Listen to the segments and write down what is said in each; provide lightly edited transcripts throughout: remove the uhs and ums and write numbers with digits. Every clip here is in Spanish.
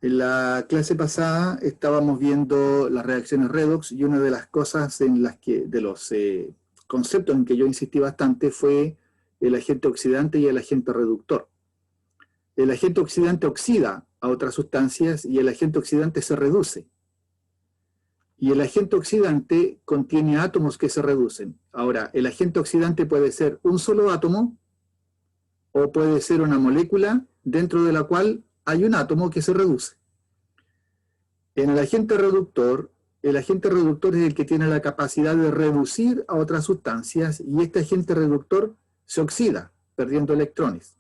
En la clase pasada estábamos viendo las reacciones redox y una de las cosas de los conceptos en que yo insistí bastante fue el agente oxidante y el agente reductor. El agente oxidante oxida a otras sustancias y el agente oxidante se reduce. Y el agente oxidante contiene átomos que se reducen. Ahora, el agente oxidante puede ser un solo átomo o puede ser una molécula dentro de la cual hay un átomo que se reduce. En el agente reductor es el que tiene la capacidad de reducir a otras sustancias y este agente reductor se oxida, perdiendo electrones.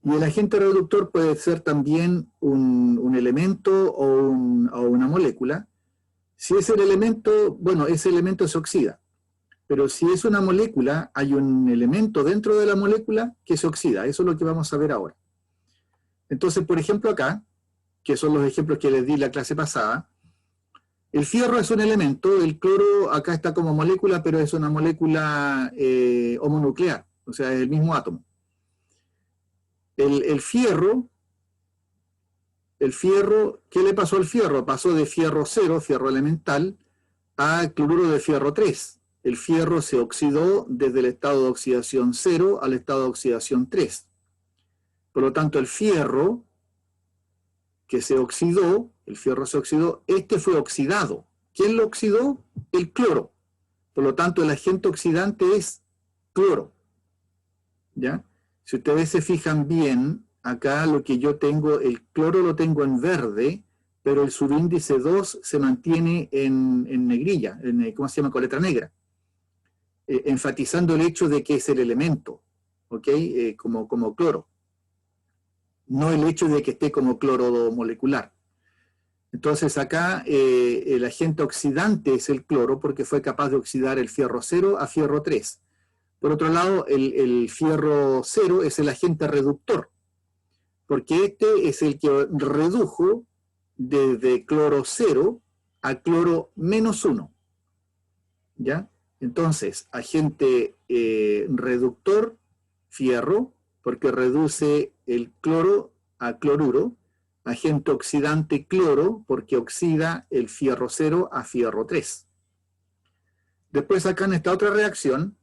Y el agente reductor puede ser también un elemento o una molécula. Si es el elemento, bueno, ese elemento se oxida. Pero si es una molécula, hay un elemento dentro de la molécula que se oxida. Eso es lo que vamos a ver ahora. Entonces, por ejemplo, acá, que son los ejemplos que les di la clase pasada, el fierro es un elemento, el cloro acá está como molécula, pero es una molécula homonuclear, o sea, es el mismo átomo. El fierro, ¿qué le pasó al fierro? Pasó de fierro 0, fierro elemental, a cloruro de fierro 3. El fierro se oxidó desde el estado de oxidación 0 al estado de oxidación 3. Por lo tanto, el fierro que se oxidó, el fierro se oxidó, este fue oxidado. ¿Quién lo oxidó? El cloro. Por lo tanto, el agente oxidante es cloro. ¿Ya? Si ustedes se fijan bien, acá lo que yo tengo, el cloro lo tengo en verde, pero el subíndice 2 se mantiene en negrilla, ¿cómo se llama? Con letra negra. Enfatizando el hecho de que es el elemento, ¿ok? Como cloro. No el hecho de que esté como cloro molecular. Entonces acá el agente oxidante es el cloro porque fue capaz de oxidar el fierro 0 a fierro 3. Por otro lado, el fierro 0 es el agente reductor, porque este es el que redujo desde cloro 0 a cloro menos 1. ¿Ya? Entonces, agente reductor, fierro, porque reduce el cloro a cloruro, agente oxidante cloro, porque oxida el fierro 0 a fierro 3. Después acá en esta otra reacción,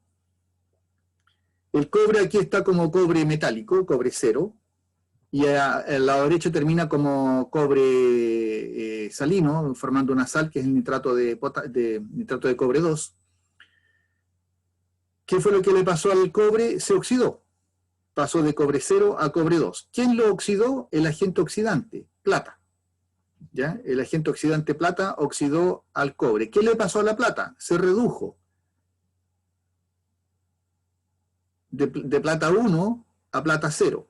el cobre aquí está como cobre metálico, cobre 0, y al lado derecho termina como cobre salino, formando una sal que es el nitrato de cobre 2. ¿Qué fue lo que le pasó al cobre? Se oxidó. Pasó de cobre 0 a cobre 2. ¿Quién lo oxidó? El agente oxidante, plata. ¿Ya? El agente oxidante plata oxidó al cobre. ¿Qué le pasó a la plata? Se redujo. De plata 1 a plata 0.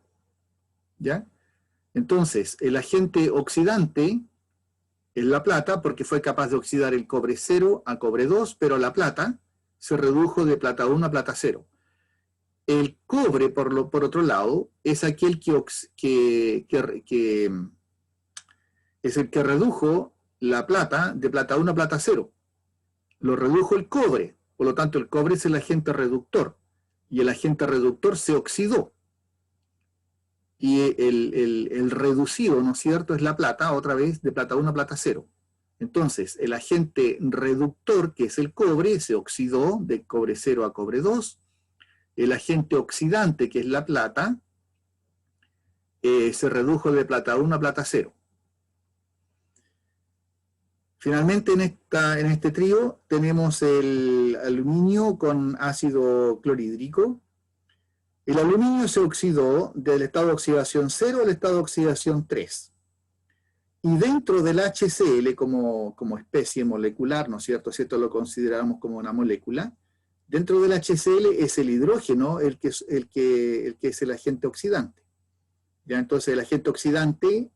¿Ya? Entonces, el agente oxidante es la plata porque fue capaz de oxidar el cobre 0 a cobre 2, pero la plata se redujo de plata 1 a plata 0. El cobre, por otro lado, es aquel que es el que redujo la plata de plata 1 a plata 0. Lo redujo el cobre, por lo tanto el cobre es el agente reductor, y el agente reductor se oxidó. Y el reducido, ¿no es cierto?, es la plata, otra vez, de plata 1 a plata 0. Entonces, el agente reductor, que es el cobre, se oxidó de cobre 0 a cobre 2. El agente oxidante, que es la plata, se redujo de plata 1 a plata 0. Finalmente, en este trío tenemos el aluminio con ácido clorhídrico. El aluminio se oxidó del estado de oxidación 0 al estado de oxidación 3. Y dentro del HCl, como especie molecular, ¿no es cierto? Si esto lo consideramos como una molécula, dentro del HCl es el hidrógeno el que es el agente oxidante. ¿Ya? Entonces el agente oxidante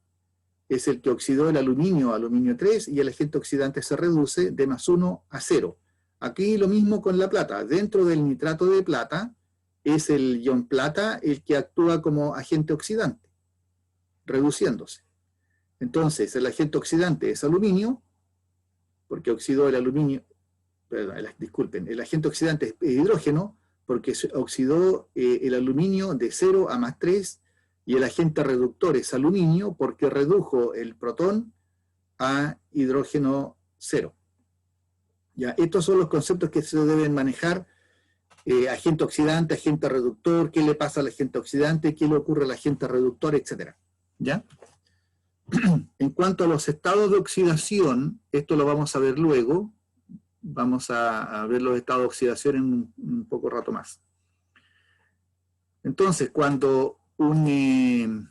es el que oxidó el aluminio a aluminio 3 y el agente oxidante se reduce de más 1 a 0. Aquí lo mismo con la plata. Dentro del nitrato de plata es el ion plata el que actúa como agente oxidante, reduciéndose. Entonces el agente oxidante es aluminio, porque oxidó el aluminio, perdón, disculpen, el agente oxidante es hidrógeno, porque oxidó el aluminio de 0 a más 3, y el agente reductor es aluminio porque redujo el protón a hidrógeno cero. Ya, estos son los conceptos que se deben manejar: agente oxidante, agente reductor, qué le pasa al agente oxidante, qué le ocurre al agente reductor, etc. ¿Ya? En cuanto a los estados de oxidación, esto lo vamos a ver luego, vamos a ver los estados de oxidación en un poco rato más. Entonces, cuando un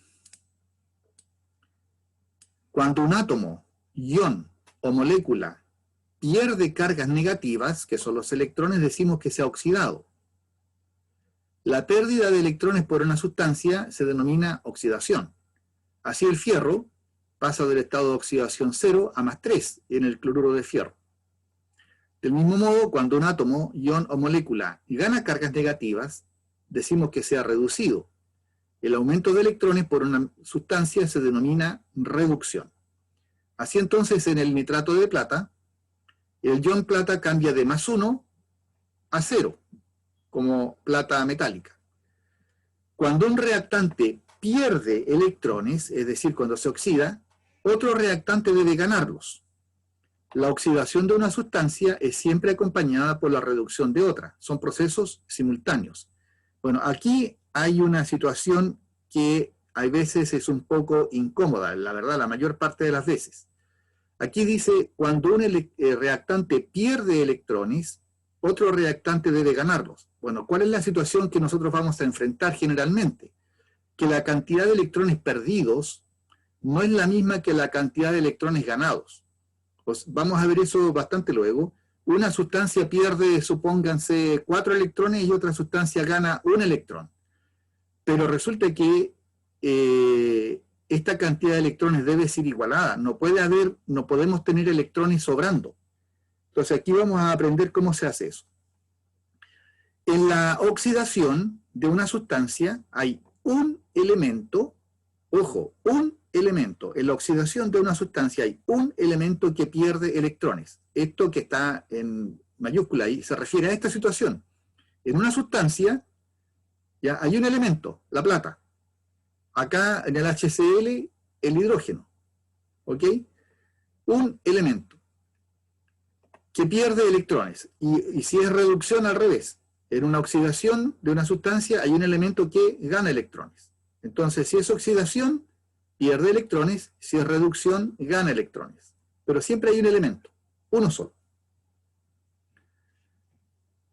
átomo, ion o molécula pierde cargas negativas, que son los electrones, decimos que se ha oxidado. La pérdida de electrones por una sustancia se denomina oxidación. Así el fierro pasa del estado de oxidación 0 a +3 en el cloruro de fierro. Del mismo modo, cuando un átomo, ion o molécula gana cargas negativas, decimos que se ha reducido. El aumento de electrones por una sustancia se denomina reducción. Así entonces, en el nitrato de plata, el ion plata cambia de +1 a 0, como plata metálica. Cuando un reactante pierde electrones, es decir, cuando se oxida, otro reactante debe ganarlos. La oxidación de una sustancia es siempre acompañada por la reducción de otra. Son procesos simultáneos. Bueno, aquí hay una situación que a veces es un poco incómoda, la verdad, la mayor parte de las veces. Aquí dice, cuando un reactante pierde electrones, otro reactante debe ganarlos. Bueno, ¿cuál es la situación que nosotros vamos a enfrentar generalmente? Que la cantidad de electrones perdidos no es la misma que la cantidad de electrones ganados. Pues vamos a ver eso bastante luego. Una sustancia pierde, supónganse, 4 electrones y otra sustancia gana 1 electrón. Pero resulta que esta cantidad de electrones debe ser igualada. No podemos tener electrones sobrando. Entonces aquí vamos a aprender cómo se hace eso. En la oxidación de una sustancia hay un elemento, ojo, un elemento. En la oxidación de una sustancia hay un elemento que pierde electrones. Esto que está en mayúscula ahí se refiere a esta situación. En una sustancia ya hay un elemento, la plata. Acá en el HCl, el hidrógeno. ¿Ok? Un elemento que pierde electrones. Y si es reducción, al revés. En una oxidación de una sustancia hay un elemento que gana electrones. Entonces, si es oxidación, pierde electrones. Si es reducción, gana electrones. Pero siempre hay un elemento, uno solo.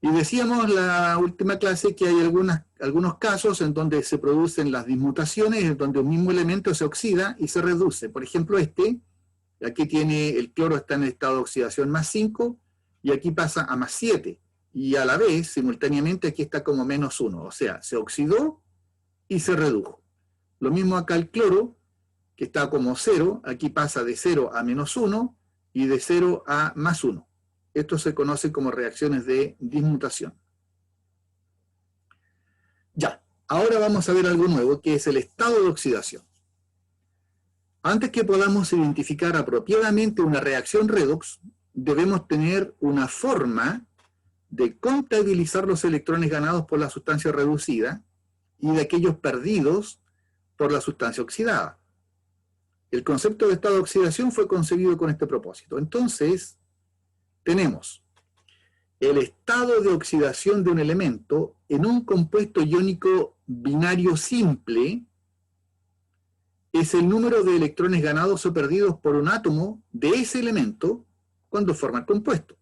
Y decíamos en la última clase que hay algunos casos en donde se producen las dismutaciones, en donde un mismo elemento se oxida y se reduce. Por ejemplo, aquí tiene el cloro, está en el estado de oxidación +5, y aquí pasa a +7. Y a la vez, simultáneamente, aquí está como -1. O sea, se oxidó y se redujo. Lo mismo acá el cloro, que está como 0, aquí pasa de 0 a -1 y de 0 a +1. Esto se conoce como reacciones de dismutación. Ya, ahora vamos a ver algo nuevo, que es el estado de oxidación. Antes que podamos identificar apropiadamente una reacción redox, debemos tener una forma de contabilizar los electrones ganados por la sustancia reducida y de aquellos perdidos por la sustancia oxidada. El concepto de estado de oxidación fue concebido con este propósito. Entonces, tenemos el estado de oxidación de un elemento en un compuesto iónico binario simple es el número de electrones ganados o perdidos por un átomo de ese elemento cuando forma el compuesto.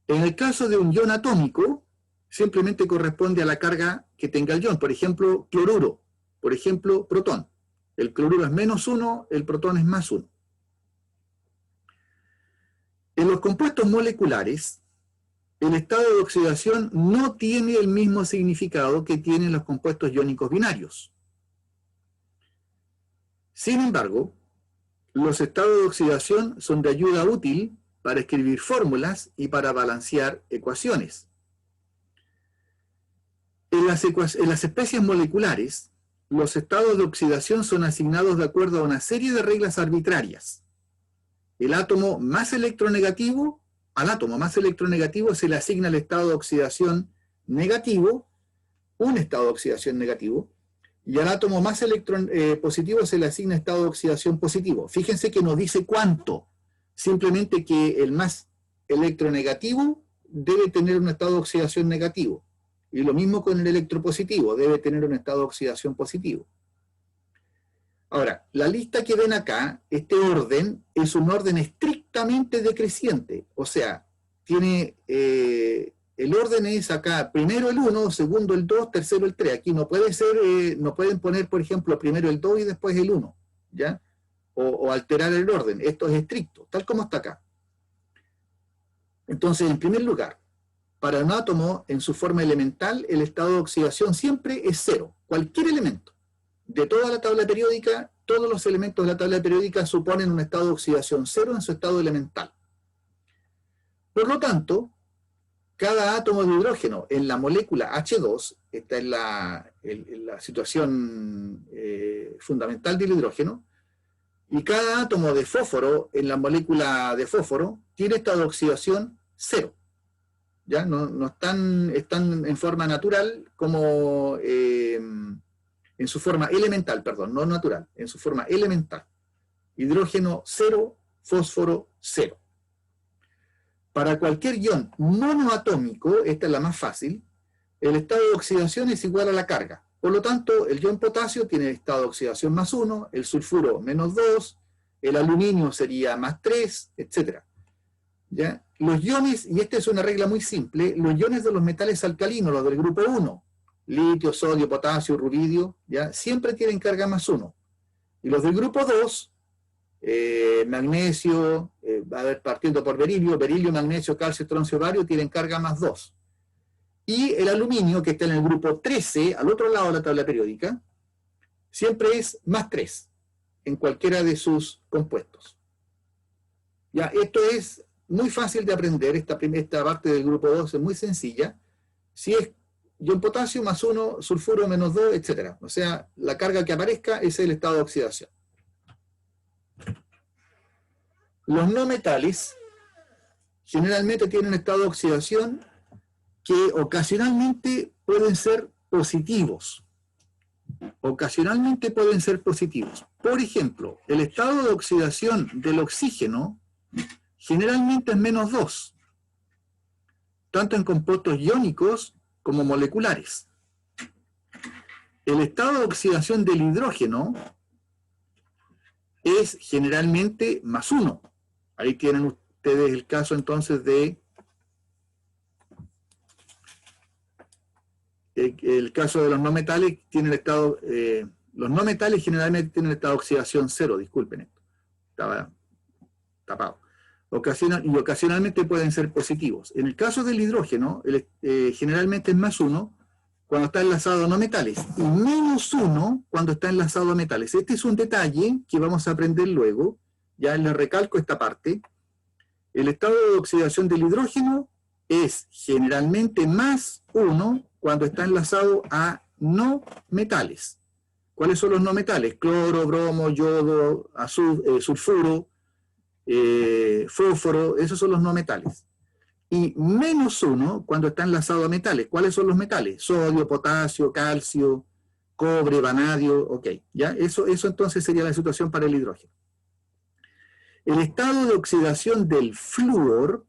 En el caso de un ion atómico, simplemente corresponde a la carga que tenga el ion. Por ejemplo, cloruro. Por ejemplo, protón. El cloruro es -1, el protón es +1. En los compuestos moleculares, el estado de oxidación no tiene el mismo significado que tienen los compuestos iónicos binarios. Sin embargo, los estados de oxidación son de ayuda útil para escribir fórmulas y para balancear ecuaciones. En las especies moleculares, los estados de oxidación son asignados de acuerdo a una serie de reglas arbitrarias. Al átomo más electronegativo se le asigna el estado de oxidación negativo, un estado de oxidación negativo, y al átomo más positivo se le asigna estado de oxidación positivo. Fíjense que no dice cuánto, simplemente que el más electronegativo debe tener un estado de oxidación negativo. Y lo mismo con el electropositivo, debe tener un estado de oxidación positivo. Ahora, la lista que ven acá, este orden, es un orden estrictamente decreciente. O sea, tiene, el orden es acá, primero el 1, segundo el 2, tercero el 3. Aquí no puede ser, no pueden poner, por ejemplo, primero el 2 y después el 1, ¿ya? O alterar el orden. Esto es estricto, tal como está acá. Entonces, en primer lugar, para un átomo en su forma elemental, el estado de oxidación siempre es 0. Cualquier elemento de toda la tabla periódica, todos los elementos de la tabla periódica suponen un estado de oxidación 0 en su estado elemental. Por lo tanto, cada átomo de hidrógeno en la molécula H2, esta es la situación fundamental del hidrógeno, y cada átomo de fósforo en la molécula de fósforo tiene estado de oxidación 0. ¿Ya? No están en forma natural como en su forma elemental, perdón, no natural, en su forma elemental. Hidrógeno 0, fósforo 0. Para cualquier ion monoatómico, esta es la más fácil, el estado de oxidación es igual a la carga. Por lo tanto, el ion potasio tiene estado de oxidación más 1, el sulfuro menos 2, el aluminio sería más 3, etc. ¿Ya? Los iones, y esta es una regla muy simple, los iones de los metales alcalinos, los del grupo 1, litio, sodio, potasio, rubidio, ¿ya? Siempre tienen carga más 1. Y los del grupo 2, magnesio, partiendo por berilio, magnesio, calcio, estroncio, bario, tienen carga más 2. Y el aluminio, que está en el grupo 13, al otro lado de la tabla periódica, siempre es más 3 en cualquiera de sus compuestos. Ya, esto es muy fácil de aprender, esta parte del grupo 2 es muy sencilla. Si es ion potasio más 1, sulfuro menos 2, etc. O sea, la carga que aparezca es el estado de oxidación. Los no metales generalmente tienen un estado de oxidación que ocasionalmente pueden ser positivos. Ocasionalmente pueden ser positivos. Por ejemplo, el estado de oxidación del oxígeno generalmente es menos 2, tanto en compuestos iónicos como moleculares. El estado de oxidación del hidrógeno es generalmente más 1. Ahí tienen ustedes el caso entonces de el caso de los no metales. Tienen el estado, los no metales generalmente tienen el estado de oxidación 0, disculpen esto, estaba tapado. Y ocasionalmente pueden ser positivos. En el caso del hidrógeno, generalmente es más 1 cuando está enlazado a no metales y menos 1 cuando está enlazado a metales. Este es un detalle que vamos a aprender luego. Ya les recalco esta parte. El estado de oxidación del hidrógeno es generalmente más 1 cuando está enlazado a no metales. ¿Cuáles son los no metales? Cloro, bromo, yodo, sulfuro, fósforo, esos son los no metales. Y menos 1 cuando está enlazado a metales. ¿Cuáles son los metales? Sodio, potasio, calcio, cobre, vanadio, ok. ¿Ya? Eso entonces sería la situación para el hidrógeno. El estado de oxidación del flúor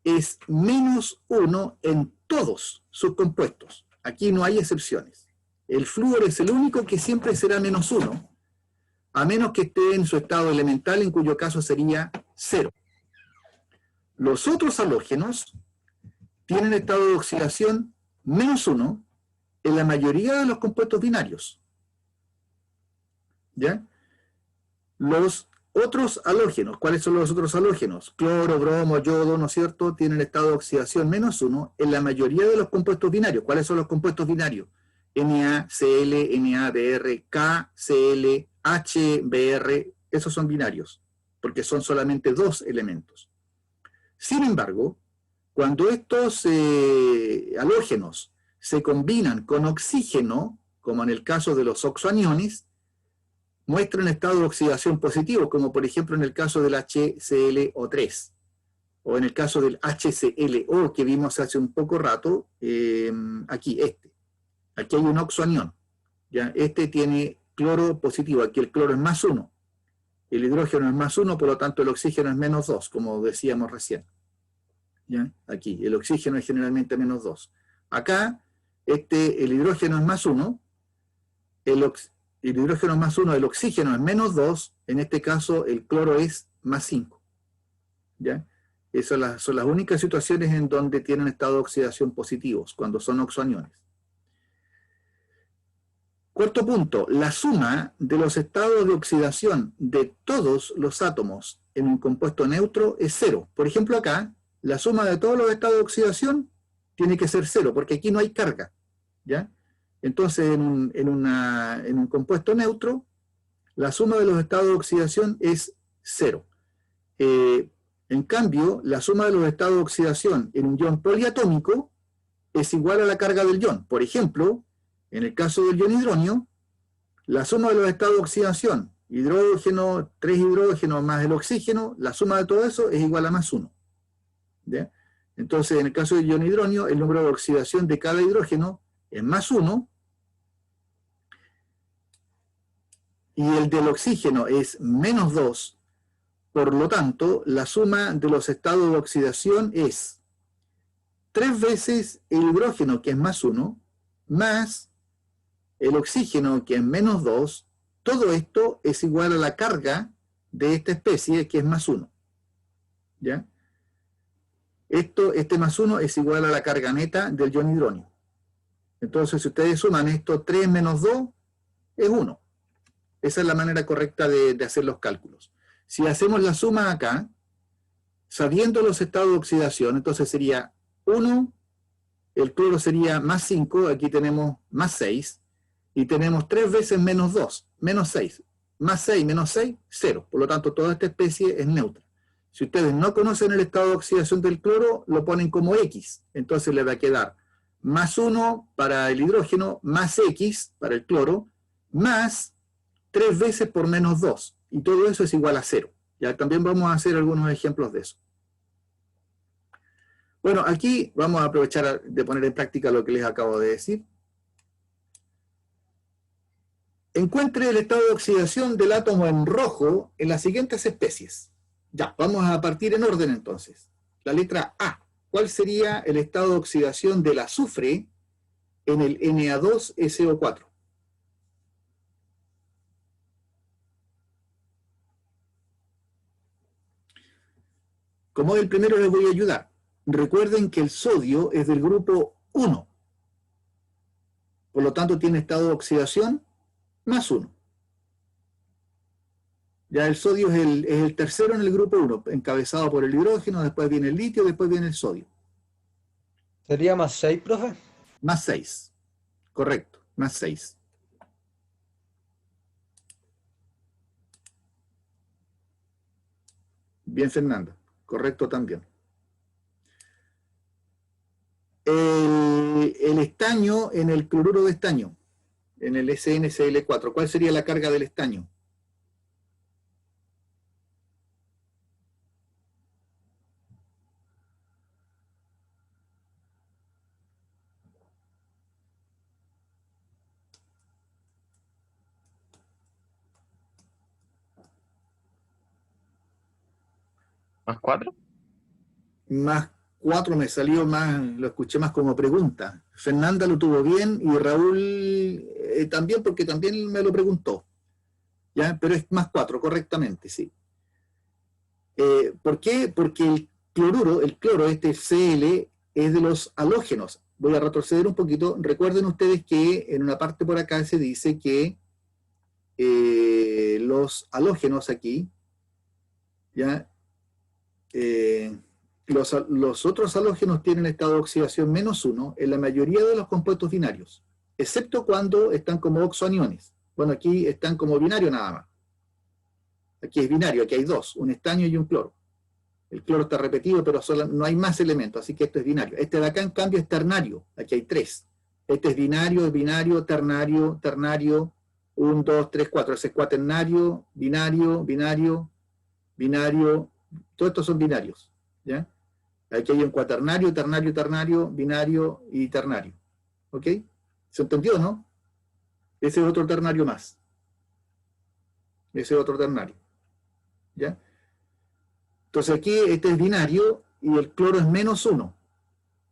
es menos 1 en todos sus compuestos. Aquí no hay excepciones. El flúor es el único que siempre será menos 1, a menos que esté en su estado elemental, en cuyo caso sería 0. Los otros halógenos tienen estado de oxidación menos 1 en la mayoría de los compuestos binarios. ¿Ya? Los otros halógenos, ¿cuáles son los otros halógenos? Cloro, bromo, yodo, ¿no es cierto? Tienen estado de oxidación menos 1 en la mayoría de los compuestos binarios. ¿Cuáles son los compuestos binarios? NaCl, NaBr, KCl, HBr, esos son binarios, porque son solamente 2 elementos. Sin embargo, cuando estos halógenos se combinan con oxígeno, como en el caso de los oxoaniones, muestran estado de oxidación positivo, como por ejemplo en el caso del HClO3, o en el caso del HClO que vimos hace un poco rato, aquí hay un oxoanión, ¿ya? Este tiene cloro positivo, aquí el cloro es +1, el hidrógeno es +1, por lo tanto el oxígeno es -2, como decíamos recién. ¿Ya? Aquí, el oxígeno es generalmente -2. Acá, el hidrógeno es +1, el hidrógeno es +1, el oxígeno es -2, en este caso el cloro es +5. ¿Ya? Esas son las únicas situaciones en donde tienen estado de oxidación positivos, cuando son oxoaniones. Cuarto punto, la suma de los estados de oxidación de todos los átomos en un compuesto neutro es 0. Por ejemplo, acá, la suma de todos los estados de oxidación tiene que ser 0, porque aquí no hay carga, ¿ya? Entonces, en un compuesto neutro, la suma de los estados de oxidación es 0. En cambio, la suma de los estados de oxidación en un ion poliatómico es igual a la carga del ion. Por ejemplo, en el caso del ion hidronio, la suma de los estados de oxidación, hidrógeno, 3 hidrógenos más el oxígeno, la suma de todo eso es igual a +1. ¿Ya? Entonces, en el caso del ion hidronio, el número de oxidación de cada hidrógeno es +1, y el del oxígeno es -2, por lo tanto, la suma de los estados de oxidación es 3 veces el hidrógeno, que es +1, más el oxígeno, que es -2, todo esto es igual a la carga de esta especie, que es +1. ¿Ya? Este +1 es igual a la carga neta del ion hidronio. Entonces, si ustedes suman esto, 3 menos 2 es 1. Esa es la manera correcta de hacer los cálculos. Si hacemos la suma acá, sabiendo los estados de oxidación, entonces sería 1, el cloro sería +5, aquí tenemos +6, y tenemos 3 veces -2, -6. +6 menos 6, 0. Por lo tanto, toda esta especie es neutra. Si ustedes no conocen el estado de oxidación del cloro, lo ponen como X. Entonces le va a quedar +1 para el hidrógeno, más X para el cloro, más 3 veces por -2. Y todo eso es igual a 0. Ya también vamos a hacer algunos ejemplos de eso. Bueno, aquí vamos a aprovechar de poner en práctica lo que les acabo de decir. Encuentre el estado de oxidación del átomo en rojo en las siguientes especies. Ya, vamos a partir en orden entonces. La letra A. ¿Cuál sería el estado de oxidación del azufre en el Na2SO4? Como el primero les voy a ayudar. Recuerden que el sodio es del grupo 1. Por lo tanto, tiene estado de oxidación +1. Ya el sodio es el tercero en el grupo 1, encabezado por el hidrógeno, después viene el litio, después viene el sodio. ¿Sería +6, profe? +6. Correcto, +6. Bien, Fernanda. Correcto también. El estaño en el cloruro de estaño, en el SnCl4, ¿cuál sería la carga del estaño? ¿+4? +4 me salió más, lo escuché más como pregunta. Fernanda lo tuvo bien y Raúl también, porque también me lo preguntó. ¿Ya? Pero es +4, correctamente, sí. ¿Por qué? Porque el cloruro, el cloro, Cl, es de los halógenos. Voy a retroceder un poquito. Recuerden ustedes que en una parte por acá se dice que los halógenos aquí, ¿ya? Los otros halógenos tienen estado de oxidación -1 en la mayoría de los compuestos binarios, excepto cuando están como oxoaniones. Bueno, aquí están como binario nada más. Aquí es binario, aquí hay dos, un estaño y un cloro. El cloro está repetido, pero no hay más elementos, así que esto es binario. Este de acá, en cambio, es ternario. Aquí hay 3. Este es binario, ternario, ternario, 1, 2, 3, 4. Ese es cuaternario, binario, binario, binario. Todos estos son binarios, ¿ya? Aquí hay un cuaternario, ternario, ternario, binario y ternario. ¿Ok? ¿Se entendió, no? Ese es otro ternario más. Ese es otro ternario. ¿Ya? Entonces aquí este es binario y el cloro es -1.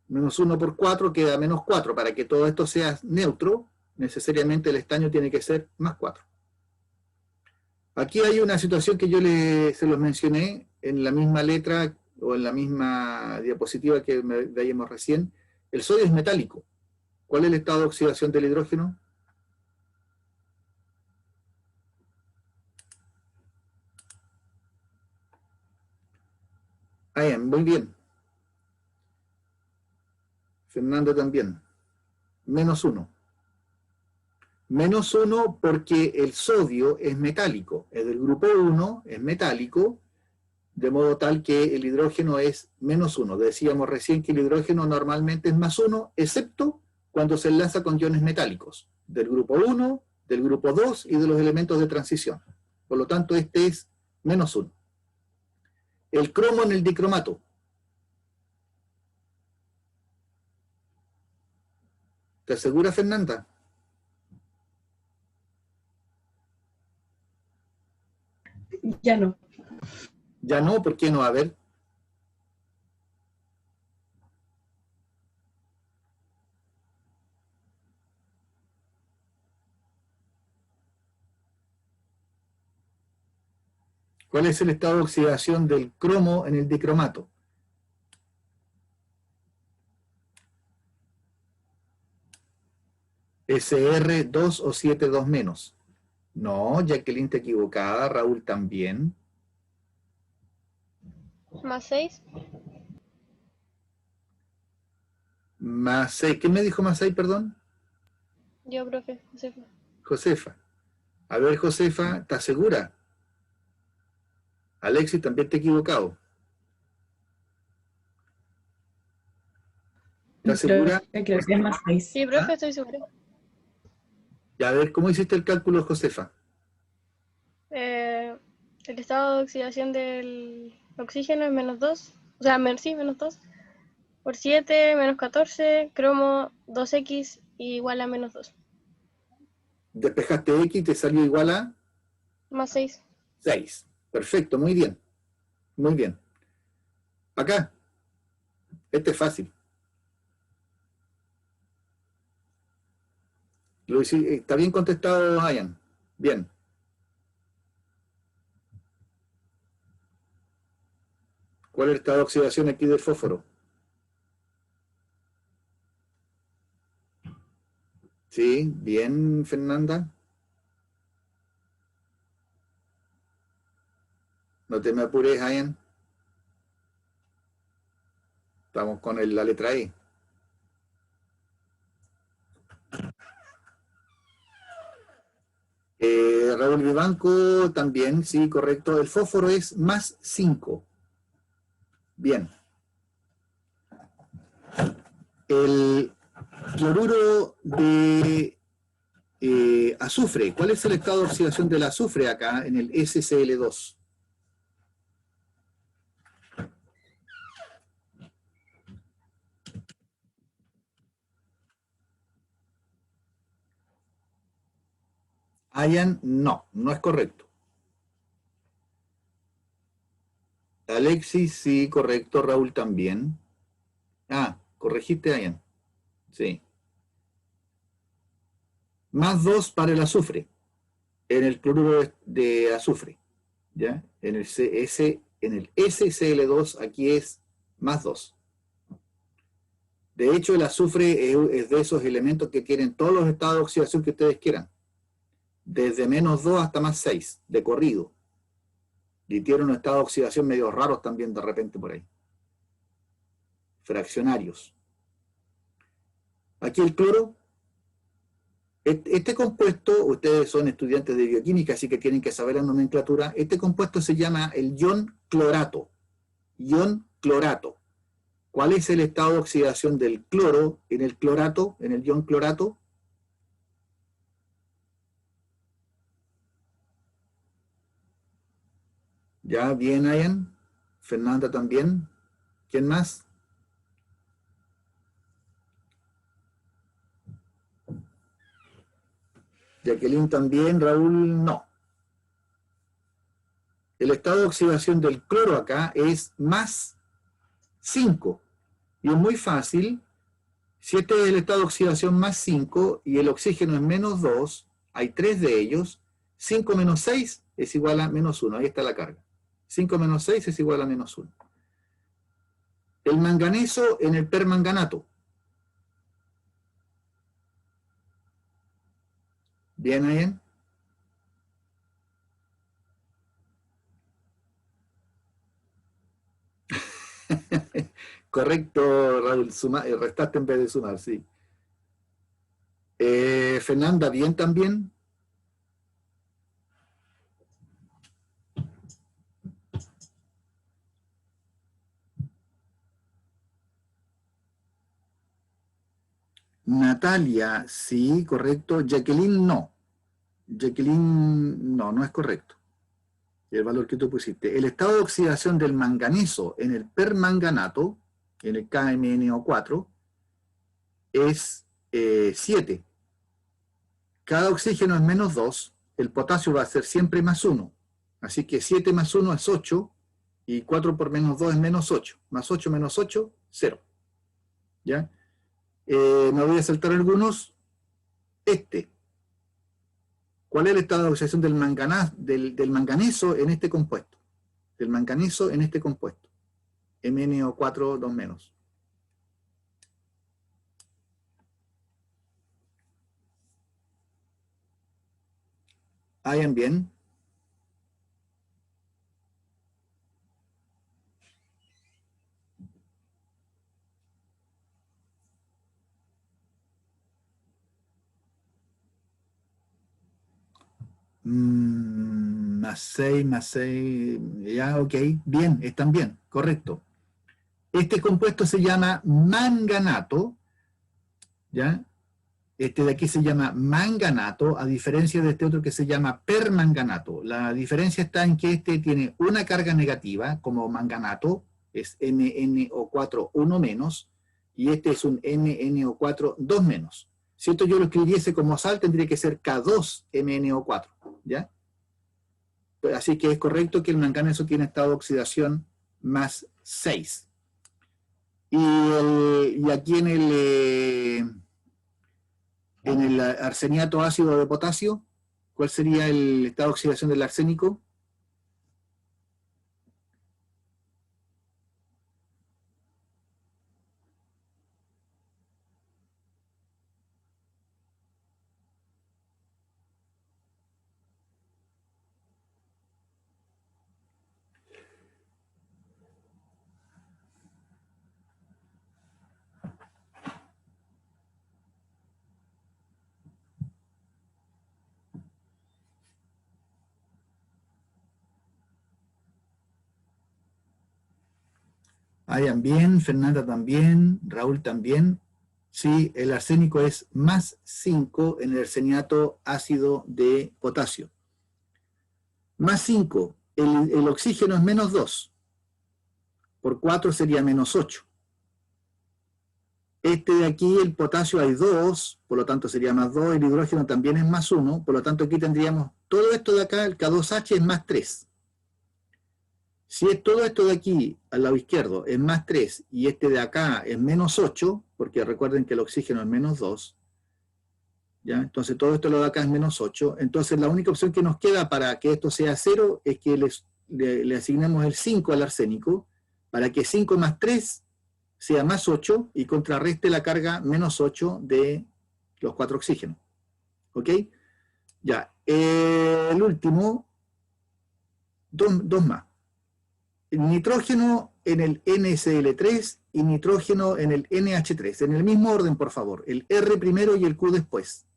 -1 por 4 queda -4. Para que todo esto sea neutro, necesariamente el estaño tiene que ser +4. Aquí hay una situación que yo se los mencioné en la misma letra o en la misma diapositiva que veíamos recién. El sodio es metálico. ¿Cuál es el estado de oxidación del hidrógeno? Muy bien. Fernando también. -1. -1 porque el sodio es metálico. Es del grupo 1, es metálico, de modo tal que el hidrógeno es -1. Decíamos recién que el hidrógeno normalmente es +1, excepto cuando se enlaza con iones metálicos, del grupo 1, del grupo 2 y de los elementos de transición. Por lo tanto, este es -1. El cromo en el dicromato. ¿Te asegura, Fernanda? Ya no. Ya no, ¿por qué no? A ver. ¿Cuál es el estado de oxidación del cromo en el dicromato? SR2 o 7,2 menos. No, Jacqueline está equivocada, Raúl también. +6. +6. ¿Quién me dijo +6, perdón? Yo, profe, Josefa. Josefa. A ver, Josefa, ¿estás segura? Alexis también está equivocado. ¿Estás segura? Creo que es +6. Sí, profe, estoy segura. Ya, a ver, ¿cómo hiciste el cálculo, Josefa? El estado de oxidación del oxígeno es -2. O sea, sí, -2. Por 7, -14, cromo 2x igual a -2. Despejaste X y te salió igual a +6. 6. Perfecto, muy bien. Muy bien. Acá. Este es fácil. Está bien contestado, Ian. Bien. ¿Cuál es el estado de oxidación aquí del fósforo? Sí, bien, Fernanda. No te me apures, Ian. Estamos con la letra E. Raúl Vivanco también, sí, correcto. El fósforo es +5. Bien. El cloruro de azufre. ¿Cuál es el estado de oxidación del azufre acá en el SCl2? Ian, no, no es correcto. Alexis, sí, correcto. Raúl también. Ah, corregiste, Ian. Sí. +2 para el azufre, en el cloruro de azufre. ¿Ya? En el SCl2 aquí es +2. De hecho, el azufre es de esos elementos que tienen todos los estados de oxidación que ustedes quieran. Desde -2 hasta +6, de corrido. Y tiene unos estados de oxidación medio raros también de repente por ahí. Fraccionarios. Aquí el cloro. Este compuesto, ustedes son estudiantes de bioquímica, así que tienen que saber la nomenclatura. Este compuesto se llama el ion clorato. Ion clorato. ¿Cuál es el estado de oxidación del cloro en el clorato, en el ion clorato? Ya, bien, Ian. Fernanda también. ¿Quién más? Jacqueline también, Raúl no. El estado de oxidación del cloro acá es más 5. Y es muy fácil. Si este es el estado de oxidación más 5 y el oxígeno es menos 2, hay 3 de ellos, 5 menos 6 es igual a menos 1. Ahí está la carga. 5 menos 6 es igual a menos 1. El manganeso en el permanganato. ¿Bien ahí? Correcto, Raúl. Restaste en vez de sumar, sí. Fernanda, ¿bien también? Natalia, sí, correcto. Jacqueline, no. Jacqueline, no, no es correcto. El valor que tú pusiste. El estado de oxidación del manganeso en el permanganato, en el KMnO4, es 7. Cada oxígeno es menos 2. El potasio va a ser siempre más 1. Así que 7 más 1 es 8. Y 4 por menos 2 es menos 8. Más 8 menos 8, 0. ¿Ya? Me voy a saltar algunos. ¿Cuál es el estado de oxidación del manganeso en este compuesto? Del manganeso en este compuesto. MnO4 2 menos. ¿Hayan bien? Más 6, ya, ok, bien, están bien, correcto. Este compuesto se llama manganato, ¿ya? Este de aquí se llama manganato, a diferencia de este otro que se llama permanganato. La diferencia está en que este tiene una carga negativa, como manganato, es MnO4 1 menos, y este es un MnO4 2 menos. Si esto yo lo escribiese como sal, tendría que ser K2MnO4, ¿ya? Así que es correcto que el manganeso tiene estado de oxidación más 6. Y aquí en el arseniato ácido de potasio, ¿cuál sería el estado de oxidación del arsénico? Hayan bien, Fernanda también, Raúl también. Sí, el arsénico es más 5 en el arseniato ácido de potasio. Más 5, el oxígeno es menos 2. Por 4 sería menos 8. Este de aquí, el potasio hay 2, por lo tanto sería más 2, el hidrógeno también es más 1, por lo tanto aquí tendríamos todo esto de acá, el K2H es más 3. Si es todo esto de aquí, al lado izquierdo, es más 3, y este de acá es menos 8, porque recuerden que el oxígeno es menos 2, ¿ya? Entonces todo esto de acá es menos 8, entonces la única opción que nos queda para que esto sea 0 es que le asignemos el 5 al arsénico, para que 5 más 3 sea más 8 y contrarreste la carga menos 8 de los 4 oxígenos. ¿Ok? Ya, el último, dos más. El nitrógeno en el NCl3 y nitrógeno en el NH3. En el mismo orden, por favor. El R primero y el Q después.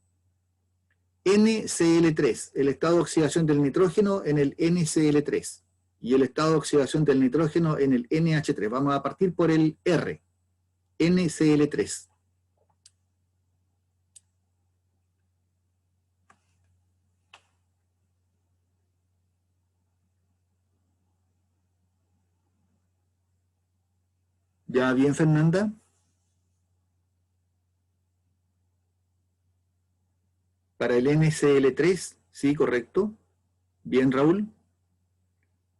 NCl3, el estado de oxidación del nitrógeno en el NCl3. Y el estado de oxidación del nitrógeno en el NH3. Vamos a partir por el R. NCl3. ¿Ya bien, Fernanda? Para el NCl3, sí, correcto. Bien, Raúl.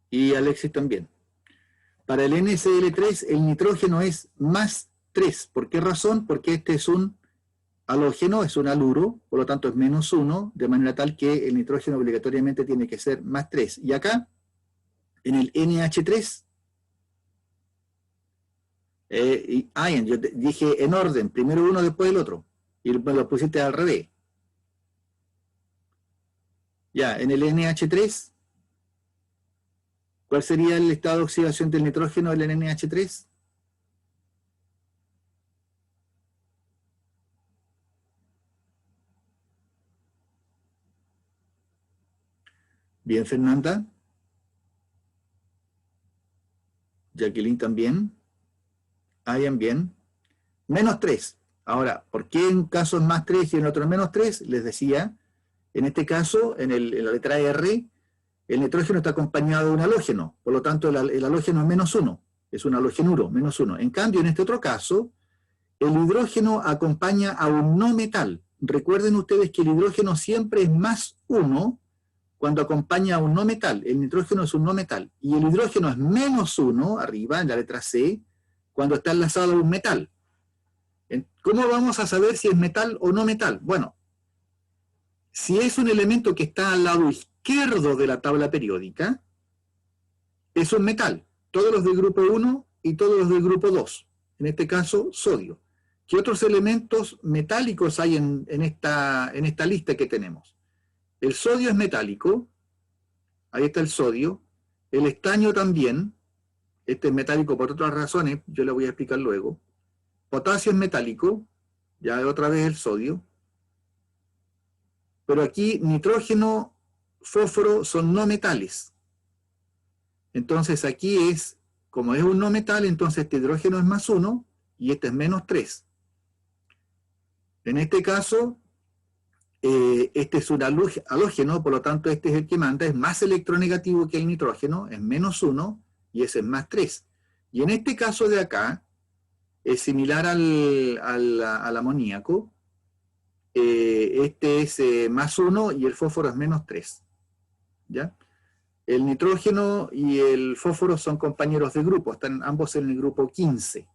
Y Alexis también. Para el NCl3, el nitrógeno es más 3. ¿Por qué razón? Porque este es un halógeno, es un haluro, por lo tanto es menos 1, de manera tal que el nitrógeno obligatoriamente tiene que ser más 3. Y acá, en el NH3, yo te dije en orden, primero uno, después el otro, y me lo pusiste al revés. Ya, en el NH3, ¿cuál sería el estado de oxidación del nitrógeno del NH3? Bien, Fernanda. Jacqueline también. Ian, bien. Menos 3. Ahora, ¿por qué en casos más 3 y en otros menos 3? Les decía, en este caso, en la letra R, el nitrógeno está acompañado de un halógeno, por lo tanto el halógeno es menos 1, es un halogenuro, menos 1. En cambio, en este otro caso, el hidrógeno acompaña a un no metal. Recuerden ustedes que el hidrógeno siempre es más 1 cuando acompaña a un no metal. El nitrógeno es un no metal. Y el hidrógeno es menos 1, arriba, en la letra C, cuando está enlazado a un metal. ¿Cómo vamos a saber si es metal o no metal? Bueno, si es un elemento que está al lado izquierdo de la tabla periódica, es un metal. Todos los del grupo 1 y todos los del grupo 2. En este caso, sodio. ¿Qué otros elementos metálicos hay en esta lista que tenemos? El sodio es metálico. Ahí está el sodio. El estaño también. Este es metálico por otras razones, yo le voy a explicar luego. Potasio es metálico, ya otra vez el sodio. Pero aquí nitrógeno, fósforo son no metales. Entonces aquí es, como es un no metal, entonces este hidrógeno es más 1 y este es menos 3. En este caso, este es un halógeno, por lo tanto este es el que manda, es más electronegativo que el nitrógeno, es menos 1 y ese es más 3. Y en este caso de acá, es similar al amoníaco, este es más 1 y el fósforo es menos 3. ¿Ya? El nitrógeno y el fósforo son compañeros de grupo, están ambos en el grupo 15.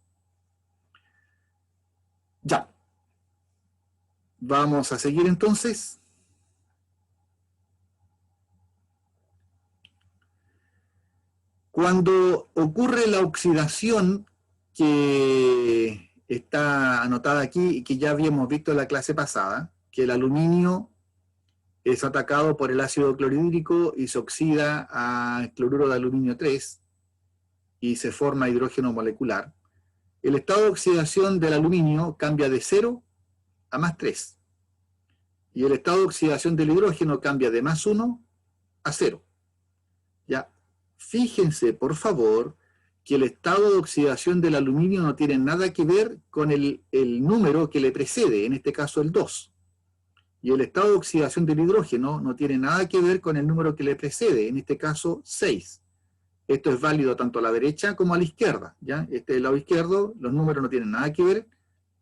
Ya. Vamos a seguir entonces. Cuando ocurre la oxidación que está anotada aquí y que ya habíamos visto en la clase pasada, que el aluminio es atacado por el ácido clorhídrico y se oxida a cloruro de aluminio 3 y se forma hidrógeno molecular, el estado de oxidación del aluminio cambia de 0 a más 3. Y el estado de oxidación del hidrógeno cambia de más 1 a 0. Ya, fíjense, por favor, que el estado de oxidación del aluminio no tiene nada que ver con el número que le precede, en este caso el 2. Y el estado de oxidación del hidrógeno no tiene nada que ver con el número que le precede, en este caso 6. Esto es válido tanto a la derecha como a la izquierda. ¿Ya? Este lado izquierdo, los números no tienen nada que ver,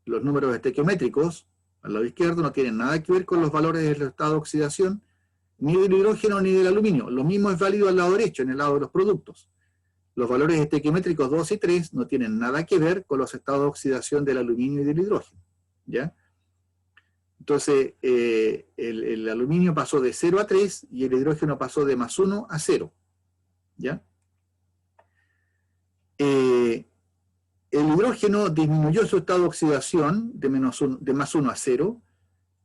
los números estequiométricos al lado izquierdo no tienen nada que ver con los valores del estado de oxidación, ni del hidrógeno ni del aluminio. Lo mismo es válido al lado derecho, en el lado de los productos. Los valores estequiométricos 2 y 3 no tienen nada que ver con los estados de oxidación del aluminio y del hidrógeno. ¿Ya? Entonces, el aluminio pasó de 0 a 3 y el hidrógeno pasó de más 1 a 0. ¿Ya? El hidrógeno disminuyó su estado de oxidación de más 1 a 0,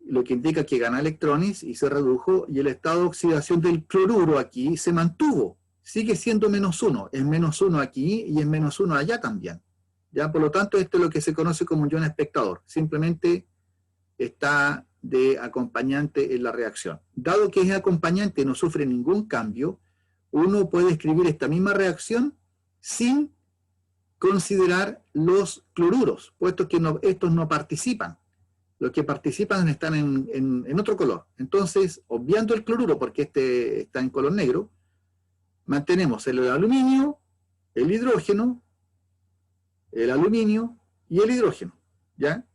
lo que indica que gana electrones y se redujo, y el estado de oxidación del cloruro aquí se mantuvo, sigue siendo menos 1, es menos 1 aquí y es menos 1 allá también. ¿Ya? Por lo tanto, esto es lo que se conoce como un ion espectador, simplemente está de acompañante en la reacción. Dado que es acompañante y no sufre ningún cambio, uno puede escribir esta misma reacción sin considerar los cloruros, puesto que estos no participan. Los que participan están en otro color. Entonces, obviando el cloruro, porque este está en color negro, mantenemos el aluminio, el hidrógeno, el aluminio y el hidrógeno. ¿Ya?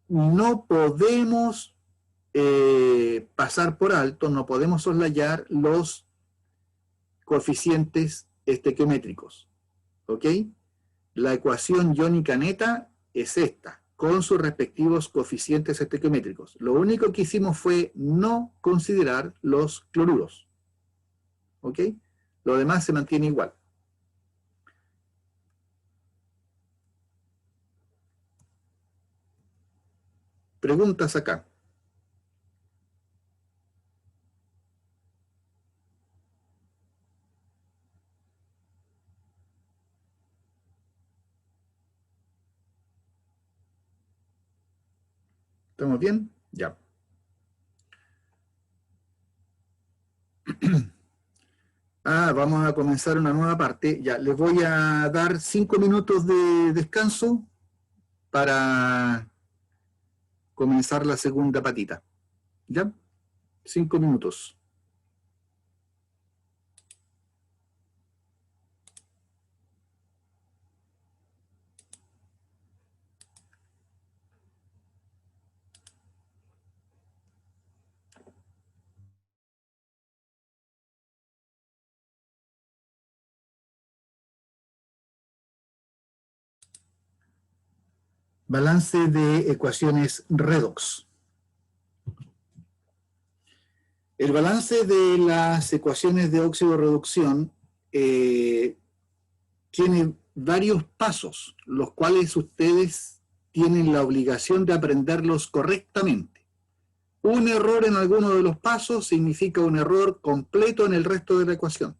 No podemos pasar por alto, no podemos soslayar los coeficientes estequiométricos. ¿Ok? La ecuación iónica neta es esta, con sus respectivos coeficientes estequiométricos. Lo único que hicimos fue no considerar los cloruros. ¿Ok? Lo demás se mantiene igual. Preguntas acá. ¿Estamos bien? Ya. Vamos a comenzar una nueva parte. Ya, les voy a dar 5 minutos de descanso para comenzar la segunda patita. ¿Ya? 5 minutos. Balance de ecuaciones redox. El balance de las ecuaciones de óxido-reducción tiene varios pasos, los cuales ustedes tienen la obligación de aprenderlos correctamente. Un error en alguno de los pasos significa un error completo en el resto de la ecuación.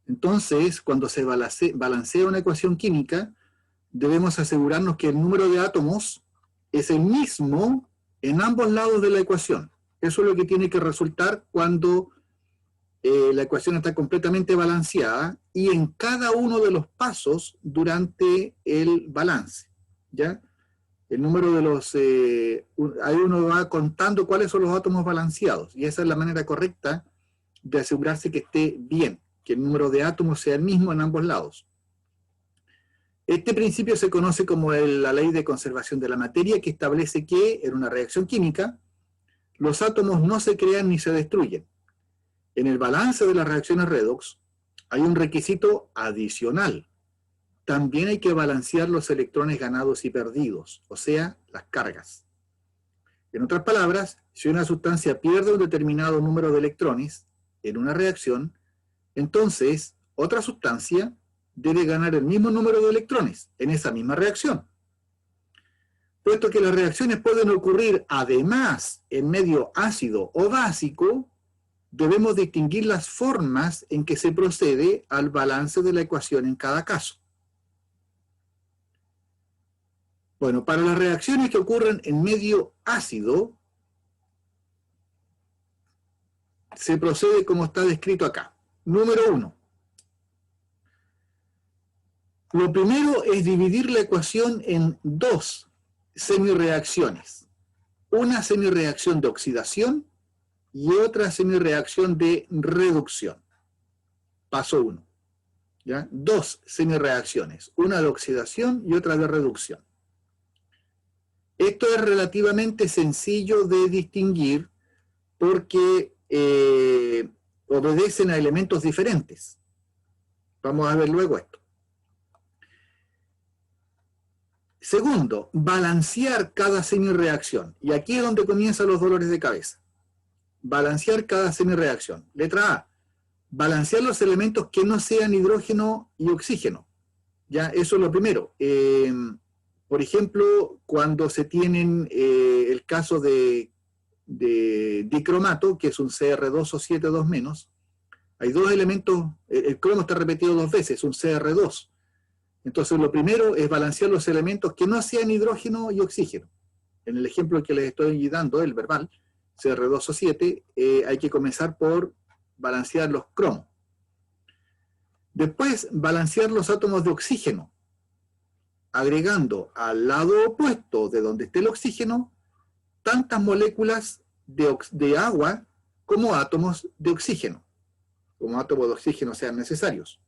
Entonces, cuando se balancea una ecuación química, debemos asegurarnos que el número de átomos es el mismo en ambos lados de la ecuación. Eso es lo que tiene que resultar cuando la ecuación está completamente balanceada y en cada uno de los pasos durante el balance. ¿Ya? El número de los... ahí uno va contando cuáles son los átomos balanceados y esa es la manera correcta de asegurarse que esté bien, que el número de átomos sea el mismo en ambos lados. Este principio se conoce como la ley de conservación de la materia, que establece que en una reacción química los átomos no se crean ni se destruyen. En el balance de las reacciones redox hay un requisito adicional. También hay que balancear los electrones ganados y perdidos, o sea, las cargas. En otras palabras, si una sustancia pierde un determinado número de electrones en una reacción, entonces otra sustancia debe ganar el mismo número de electrones en esa misma reacción. Puesto que las reacciones pueden ocurrir además en medio ácido o básico, debemos distinguir las formas en que se procede al balance de la ecuación en cada caso. Bueno, para las reacciones que ocurren en medio ácido, se procede como está descrito acá. Número 1. Lo primero es dividir la ecuación en dos semireacciones. Una semireacción de oxidación y otra semireacción de reducción. Paso 1. ¿Ya? Dos semireacciones, una de oxidación y otra de reducción. Esto es relativamente sencillo de distinguir porque obedecen a elementos diferentes. Vamos a ver luego esto. Segundo, balancear cada semireacción. Y aquí es donde comienzan los dolores de cabeza. Balancear cada semireacción. Letra A, balancear los elementos que no sean hidrógeno y oxígeno. Ya, eso es lo primero. Por ejemplo, cuando se tienen el caso de dicromato, que es un Cr2O7 2-, hay dos elementos, el cromo está repetido dos veces, un Cr2. Entonces lo primero es balancear los elementos que no sean hidrógeno y oxígeno. En el ejemplo que les estoy dando, el verbal, Cr2O7, hay que comenzar por balancear los cromos. Después, balancear los átomos de oxígeno, agregando al lado opuesto de donde esté el oxígeno, tantas moléculas de agua como átomos de oxígeno sean necesarios.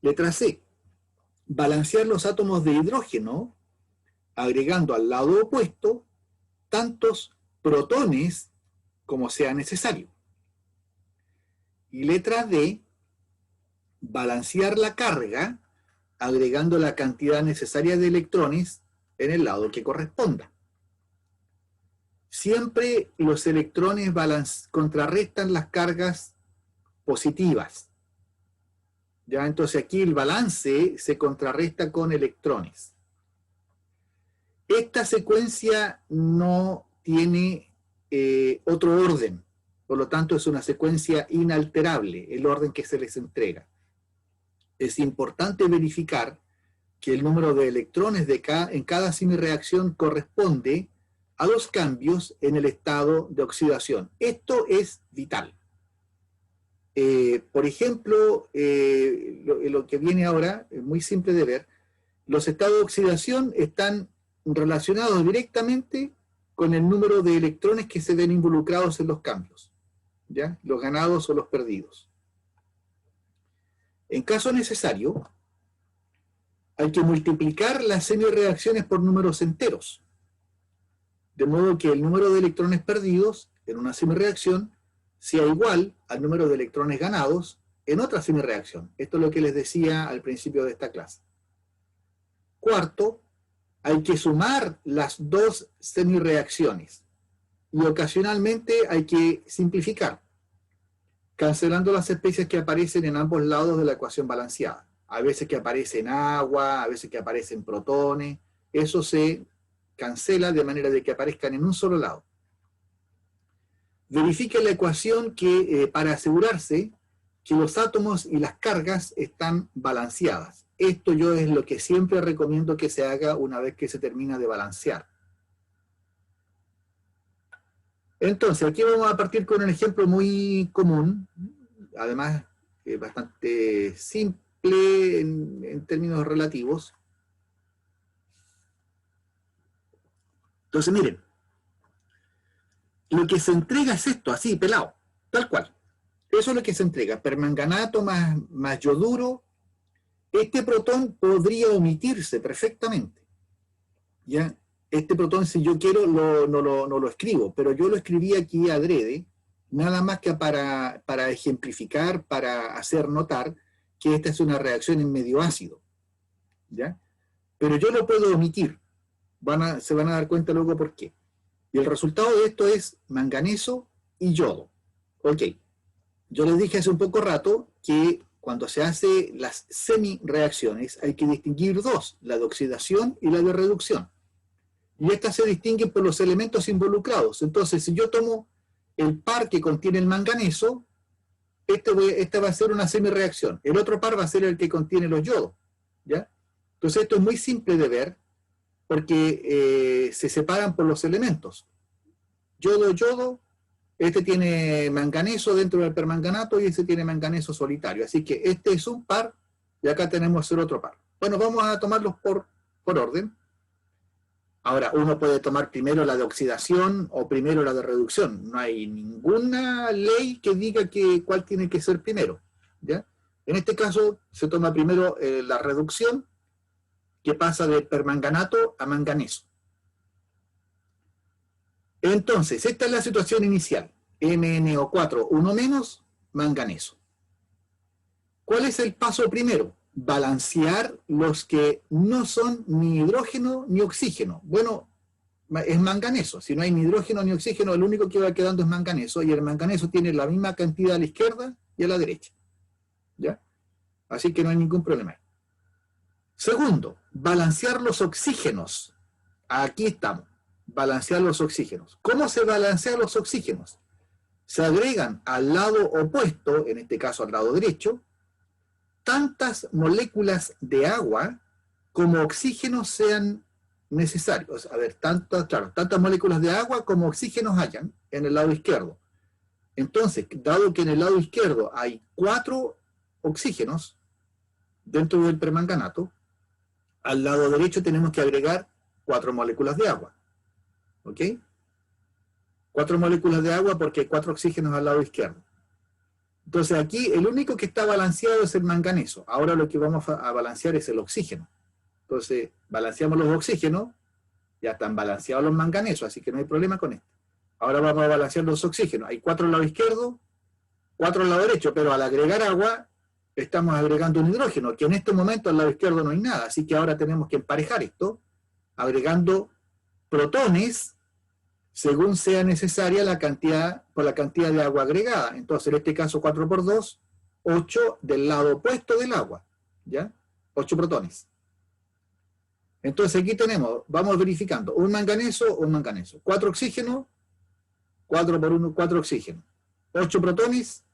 Letra C. Balancear los átomos de hidrógeno agregando al lado opuesto tantos protones como sea necesario. Y letra D, balancear la carga agregando la cantidad necesaria de electrones en el lado que corresponda. Siempre los electrones contrarrestan las cargas positivas. ¿Ya? Entonces aquí el balance se contrarresta con electrones. Esta secuencia no tiene otro orden, por lo tanto es una secuencia inalterable, el orden que se les entrega. Es importante verificar que el número de electrones en cada semireacción corresponde a los cambios en el estado de oxidación. Esto es vital. Por ejemplo, lo que viene ahora, es muy simple de ver, los estados de oxidación están relacionados directamente con el número de electrones que se ven involucrados en los cambios, ¿ya? Los ganados o los perdidos. En caso necesario, hay que multiplicar las semireacciones por números enteros, de modo que el número de electrones perdidos en una semireacción sea igual al número de electrones ganados en otra semireacción. Esto es lo que les decía al principio de esta clase. Cuarto, hay que sumar las dos semireacciones y ocasionalmente hay que simplificar, cancelando las especies que aparecen en ambos lados de la ecuación balanceada. A veces que aparecen agua, a veces que aparecen protones, eso se cancela de manera de que aparezcan en un solo lado. Verifique la ecuación para asegurarse que los átomos y las cargas están balanceadas. Esto yo es lo que siempre recomiendo que se haga una vez que se termina de balancear. Entonces, aquí vamos a partir con un ejemplo muy común, además bastante simple en términos relativos. Entonces, miren, lo que se entrega es esto, así, pelado, tal cual. Eso es lo que se entrega, permanganato más yoduro. Este protón podría omitirse perfectamente, ¿ya? Este protón, si yo quiero, no lo escribo, pero yo lo escribí aquí adrede, nada más que para ejemplificar, para hacer notar que esta es una reacción en medio ácido, ¿ya? Pero yo lo puedo omitir, se van a dar cuenta luego por qué. Y el resultado de esto es manganeso y yodo. Ok, yo les dije hace un poco rato que cuando se hace las semireacciones hay que distinguir dos, la de oxidación y la de reducción. Y estas se distinguen por los elementos involucrados. Entonces, si yo tomo el par que contiene el manganeso, esta va a ser una semireacción. El otro par va a ser el que contiene los yodos, ¿ya? Entonces, esto es muy simple de ver, porque se separan por los elementos. Yodo, yodo, este tiene manganeso dentro del permanganato y este tiene manganeso solitario. Así que este es un par y acá tenemos el otro par. Bueno, vamos a tomarlos por orden. Ahora, uno puede tomar primero la de oxidación o primero la de reducción. No hay ninguna ley que diga cuál tiene que ser primero, ¿ya? En este caso se toma primero la reducción, que pasa de permanganato a manganeso. Entonces, esta es la situación inicial. MnO4, 1 menos, manganeso. ¿Cuál es el paso primero? Balancear los que no son ni hidrógeno ni oxígeno. Bueno, es manganeso. Si no hay ni hidrógeno ni oxígeno, el único que va quedando es manganeso, y el manganeso tiene la misma cantidad a la izquierda y a la derecha, ¿ya? Así que no hay ningún problema. Segundo, balancear los oxígenos. Aquí estamos, balancear los oxígenos. ¿Cómo se balancean los oxígenos? Se agregan al lado opuesto, en este caso al lado derecho, tantas moléculas de agua como oxígenos sean necesarios. A ver, tantas moléculas de agua como oxígenos hayan en el lado izquierdo. Entonces, dado que en el lado izquierdo hay 4 oxígenos dentro del permanganato, al lado derecho tenemos que agregar 4 moléculas de agua. ¿Ok? 4 moléculas de agua porque hay 4 oxígenos al lado izquierdo. Entonces aquí el único que está balanceado es el manganeso. Ahora lo que vamos a balancear es el oxígeno. Entonces balanceamos los oxígenos Ya están balanceados los manganesos, así que no hay problema con esto. Ahora vamos a balancear los oxígenos. Hay 4 al lado izquierdo, 4 al lado derecho, pero al agregar agua, estamos agregando un hidrógeno, que en este momento al lado izquierdo no hay nada, así que ahora tenemos que emparejar esto, agregando protones según sea necesaria la cantidad, por la cantidad de agua agregada. Entonces, en este caso, 4 por 2, 8 del lado opuesto del agua, ¿ya? 8 protones. Entonces, aquí tenemos, vamos verificando, un manganeso, 4 oxígenos, 4 por 1, 4 oxígenos. 8 protones,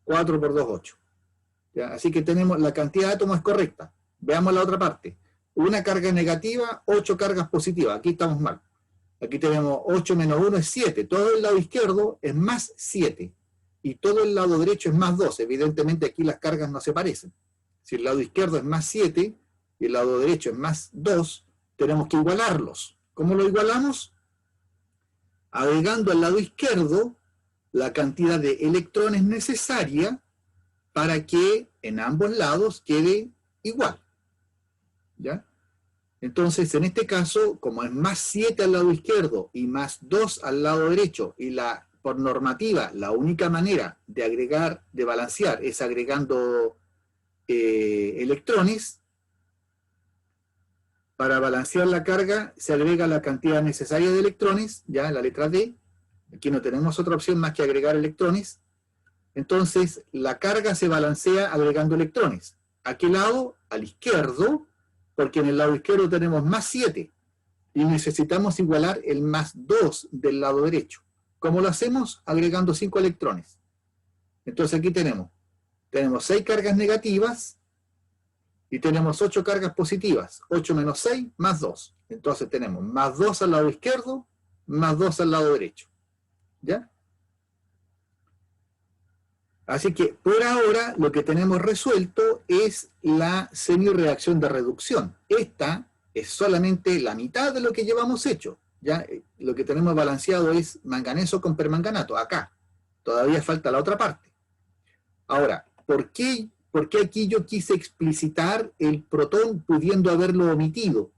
4 por 2, 8. ¿Ya? Así que tenemos, la cantidad de átomos es correcta. Veamos la otra parte. Una carga negativa, 8 cargas positivas. Aquí estamos mal. Aquí tenemos 8 menos 1 es 7. Todo el lado izquierdo es más 7. Y todo el lado derecho es más 2. Evidentemente aquí las cargas no se parecen. Si el lado izquierdo es más 7 y el lado derecho es más 2, tenemos que igualarlos. ¿Cómo lo igualamos? Agregando al lado izquierdo la cantidad de electrones necesaria para que en ambos lados quede igual. ¿Ya? Entonces, en este caso, como es más 7 al lado izquierdo y más 2 al lado derecho, y por normativa, la única manera de agregar, de balancear, es agregando electrones, para balancear la carga se agrega la cantidad necesaria de electrones, ya en la letra D. Aquí no tenemos otra opción más que agregar electrones. Entonces, la carga se balancea agregando electrones. ¿A qué lado? Al izquierdo, porque en el lado izquierdo tenemos más 7 y necesitamos igualar el más 2 del lado derecho. ¿Cómo lo hacemos? Agregando 5 electrones. Entonces aquí tenemos 6 cargas negativas y tenemos 8 cargas positivas. 8 menos 6 más 2. Entonces tenemos más 2 al lado izquierdo, más 2 al lado derecho. ¿Ya? Así que por ahora lo que tenemos resuelto es la semireacción de reducción. Esta es solamente la mitad de lo que llevamos hecho. ¿Ya? Lo que tenemos balanceado es manganeso con permanganato, acá. Todavía falta la otra parte. Ahora, ¿por qué aquí yo quise explicitar el protón pudiendo haberlo omitido?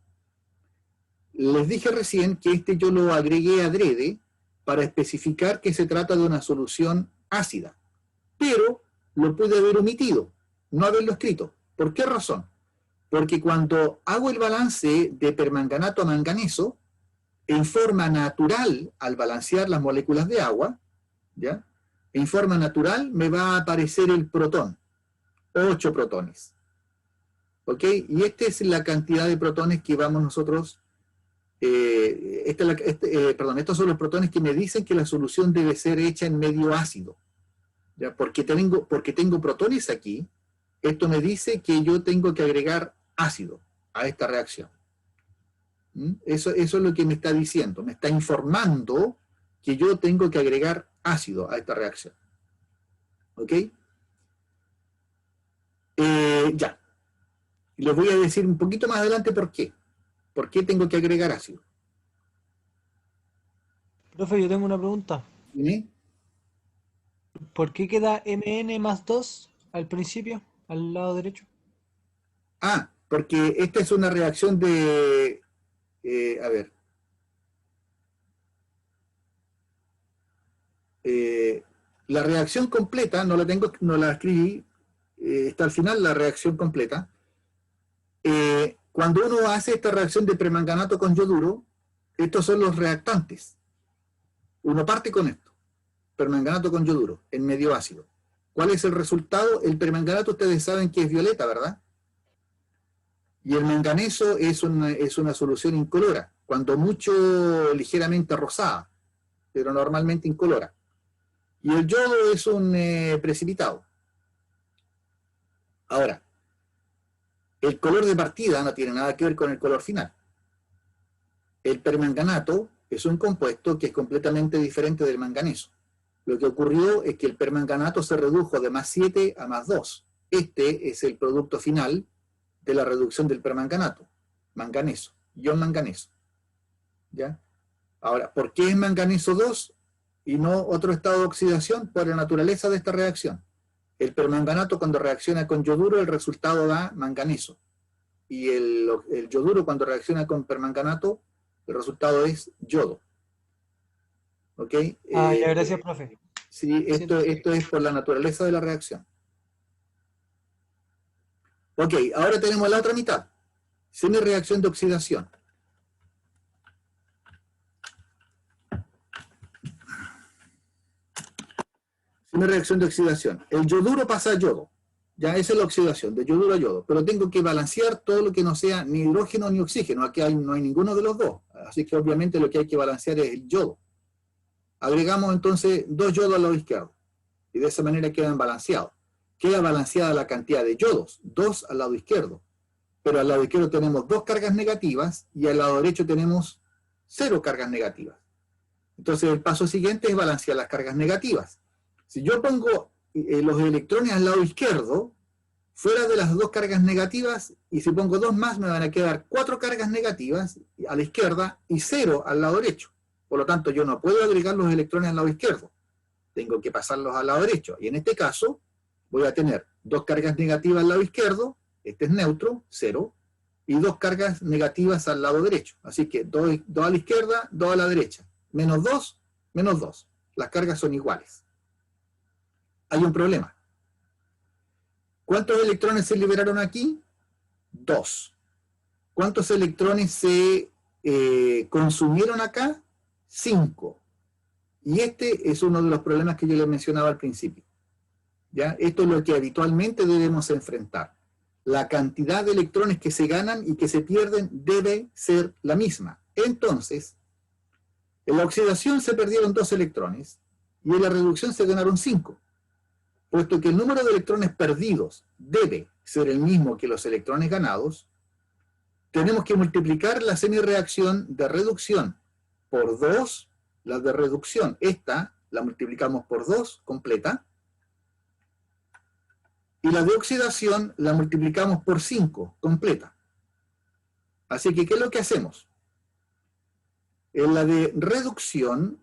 Les dije recién que yo lo agregué adrede para especificar que se trata de una solución ácida. Pero lo pude haber omitido, no haberlo escrito. ¿Por qué razón? Porque cuando hago el balance de permanganato a manganeso, en forma natural, al balancear las moléculas de agua, ¿ya? En forma natural me va a aparecer el protón, 8 protones. ¿Ok? Y esta es la cantidad de protones que vamos nosotros, estos son los protones que me dicen que la solución debe ser hecha en medio ácido. ¿Ya? Porque tengo protones aquí, esto me dice que yo tengo que agregar ácido a esta reacción. Eso es lo que me está diciendo, me está informando que yo tengo que agregar ácido a esta reacción. ¿Ok? Ya. Les voy a decir un poquito más adelante por qué. ¿Por qué tengo que agregar ácido? Profe, yo tengo una pregunta. ¿Sí? ¿Por qué queda Mn más 2 al principio, al lado derecho? Ah, porque esta es una reacción de... a ver. La reacción completa, no la escribí, está al final la reacción completa. Cuando uno hace esta reacción de permanganato con yoduro, estos son los reactantes. Uno parte con esto, permanganato con yoduro, en medio ácido. ¿Cuál es el resultado? El permanganato ustedes saben que es violeta, ¿verdad? Y el manganeso es una solución incolora, cuando mucho ligeramente rosada, pero normalmente incolora. Y el yodo es un precipitado. Ahora, el color de partida no tiene nada que ver con el color final. El permanganato es un compuesto que es completamente diferente del manganeso. Lo que ocurrió es que el permanganato se redujo de más 7 a más 2. Este es el producto final de la reducción del permanganato, manganeso, ion manganeso. ¿Ya? Ahora, ¿por qué es manganeso 2 y no otro estado de oxidación? Por la naturaleza de esta reacción. El permanganato cuando reacciona con yoduro, el resultado da manganeso. Y el yoduro cuando reacciona con permanganato, El resultado es yodo. ¿Ok? Ya, gracias, profe. Sí, esto es por la naturaleza de la reacción. Ok, ahora tenemos la otra mitad. Semi-reacción de oxidación. Semi-reacción de oxidación. El yoduro pasa a yodo. Ya, esa es la oxidación, de yoduro a yodo. Pero tengo que balancear todo lo que no sea ni hidrógeno ni oxígeno. Aquí no hay ninguno de los dos. Así que obviamente lo que hay que balancear es el yodo. Agregamos entonces 2 yodos al lado izquierdo. Y de esa manera quedan balanceados. Queda balanceada la cantidad de yodos, 2 al lado izquierdo. Pero al lado izquierdo tenemos 2 cargas negativas y al lado derecho tenemos 0 cargas negativas. Entonces el paso siguiente es balancear las cargas negativas. Si yo pongo los electrones al lado izquierdo, fuera de las 2 cargas negativas, y si pongo 2 más, me van a quedar 4 cargas negativas a la izquierda y 0 al lado derecho. Por lo tanto, yo no puedo agregar los electrones al lado izquierdo. Tengo que pasarlos al lado derecho. Y en este caso, voy a tener 2 cargas negativas al lado izquierdo, este es neutro, 0, y 2 cargas negativas al lado derecho. Así que 2 a la izquierda, 2 a la derecha. Menos 2, menos 2. Las cargas son iguales. Hay un problema. ¿Cuántos electrones se liberaron aquí? 2. ¿Cuántos electrones se consumieron acá? 5. Y este es uno de los problemas que yo les mencionaba al principio. ¿Ya? Esto es lo que habitualmente debemos enfrentar. La cantidad de electrones que se ganan y que se pierden debe ser la misma. Entonces, en la oxidación se perdieron 2 electrones y en la reducción se ganaron 5. Puesto que el número de electrones perdidos debe ser el mismo que los electrones ganados, tenemos que multiplicar la semireacción de reducción por 2, la de reducción, esta la multiplicamos por 2 completa, y la de oxidación la multiplicamos por 5 completa. Así que, ¿qué es lo que hacemos? En la de reducción,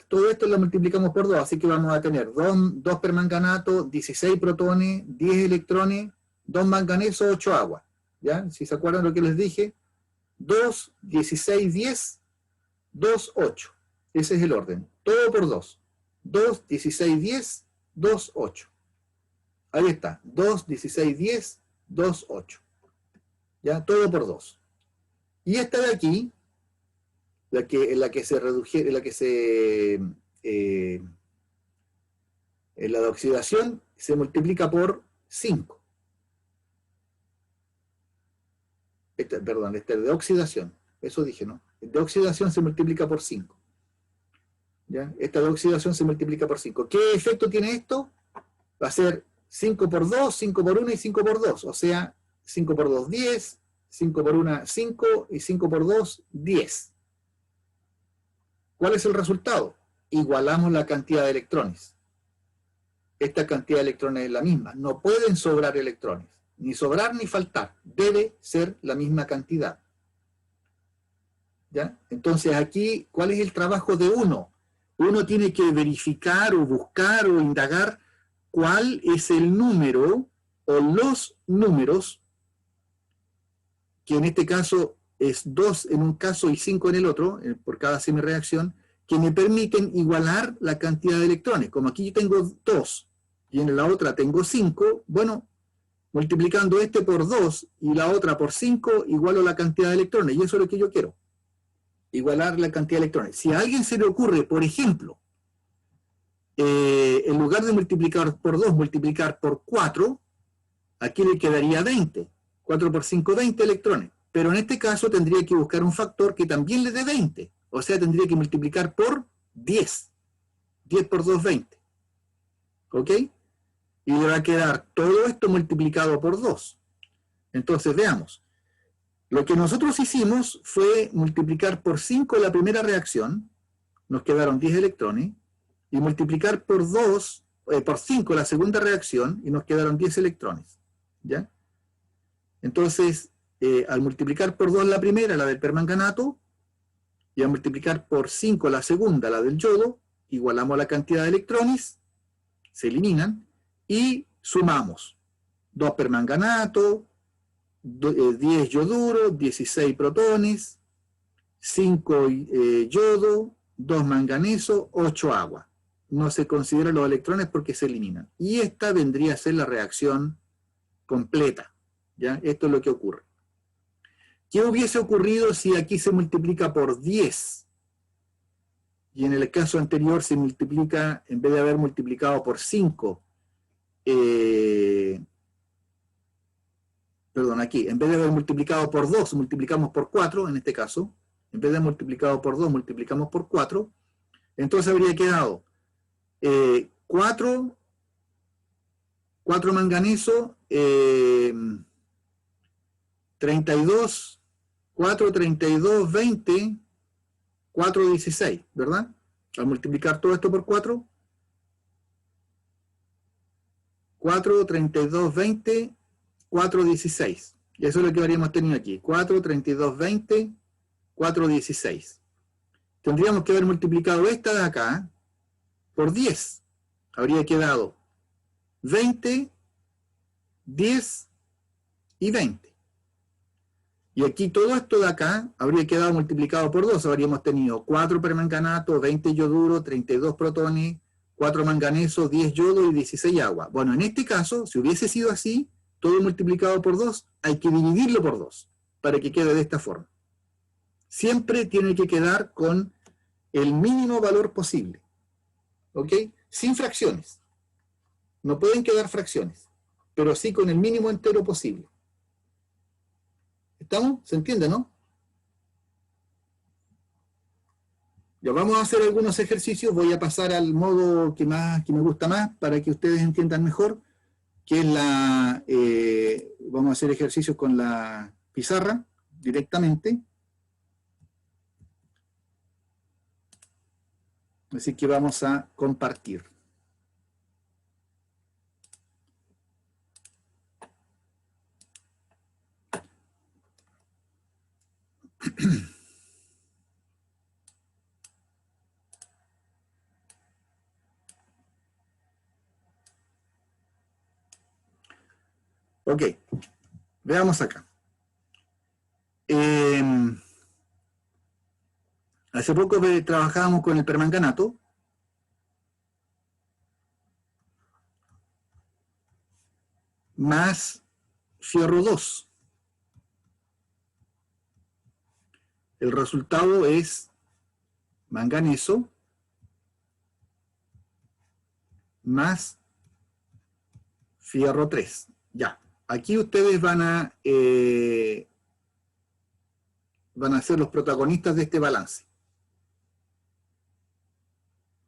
todo esto lo multiplicamos por 2, así que vamos a tener 2 permanganato, 16 protones, 10 electrones, 2 manganeso, 8 agua. ¿Ya? Si se acuerdan lo que les dije, 2, 16, 10, 2, 8. Ese es el orden. Todo por 2. 2, 16, 10, 2, 8. Ahí está. 2, 16, 10, 2, 8. ¿Ya? Todo por 2. Y esta de aquí, en la de oxidación se multiplica por 5. Esta de oxidación, eso dije, ¿no? De oxidación se multiplica por 5. ¿Ya? Esta de oxidación se multiplica por 5. ¿Qué efecto tiene esto? Va a ser 5 por 2, 5 por 1 y 5 por 2. O sea, 5 por 2, 10, 5 por 1, 5 y 5 por 2, 10. ¿Cuál es el resultado? Igualamos la cantidad de electrones. Esta cantidad de electrones es la misma. No pueden sobrar electrones. Ni sobrar ni faltar. Debe ser la misma cantidad. ¿Ya? Entonces aquí, ¿cuál es el trabajo de uno? Uno tiene que verificar o buscar o indagar cuál es el número o los números, que en este caso es 2 en un caso y 5 en el otro, por cada semireacción, que me permiten igualar la cantidad de electrones. Como aquí yo tengo 2 y en la otra tengo 5, bueno, multiplicando este por 2 y la otra por 5, igualo la cantidad de electrones, y eso es lo que yo quiero. Igualar la cantidad de electrones. Si a alguien se le ocurre, por ejemplo, en lugar de multiplicar por 2, multiplicar por 4, aquí le quedaría 20. 4 por 5, 20 electrones. Pero en este caso tendría que buscar un factor que también le dé 20. O sea, tendría que multiplicar por 10. 10 por 2, 20. ¿Ok? Y le va a quedar todo esto multiplicado por 2. Entonces, veamos. Lo que nosotros hicimos fue multiplicar por 5 la primera reacción, nos quedaron 10 electrones, y multiplicar por 5 la segunda reacción, y nos quedaron 10 electrones. ¿Ya? Entonces, al multiplicar por 2 la primera, la del permanganato, y al multiplicar por 5 la segunda, la del yodo, igualamos la cantidad de electrones, se eliminan, y sumamos 2 permanganato, 10 yoduro, 16 protones, 5 yodo, 2 manganeso, 8 agua. No se consideran los electrones porque se eliminan. Y esta vendría a ser la reacción completa. ¿Ya? Esto es lo que ocurre. ¿Qué hubiese ocurrido si aquí se multiplica por 10? Y en el caso anterior se multiplica, en vez de haber multiplicado por 5, perdón, aquí, en vez de haber multiplicado por 2, multiplicamos por 4, en este caso. En vez de multiplicado por 2, multiplicamos por 4. Entonces habría quedado 4 manganeso, 32, 4, 32, 20, 4, 16, ¿verdad? Al multiplicar todo esto por 4, 4, 32, 20, 4, 16. Y eso es lo que habríamos tenido aquí. 4, 32, 20, 4, 16. Tendríamos que haber multiplicado esta de acá por 10. Habría quedado 20, 10 y 20. Y aquí todo esto de acá habría quedado multiplicado por 2. Habríamos tenido 4 permanganato, 20 yoduro, 32 protones, 4 manganeso, 10 yodo y 16 agua. Bueno, en este caso, si hubiese sido así, todo multiplicado por 2, hay que dividirlo por 2 para que quede de esta forma. Siempre tiene que quedar con el mínimo valor posible. ¿Ok? Sin fracciones. No pueden quedar fracciones, pero sí con el mínimo entero posible. ¿Estamos? ¿Se entiende, no? Ya vamos a hacer algunos ejercicios. Voy a pasar al modo que me gusta más para que ustedes entiendan mejor, que es vamos a hacer ejercicios con la pizarra directamente. Así que vamos a compartir. Ok, veamos acá. Hace poco trabajábamos con el permanganato. Más fierro 2. El resultado es manganeso más fierro 3. Ya, aquí ustedes van a ser los protagonistas de este balance.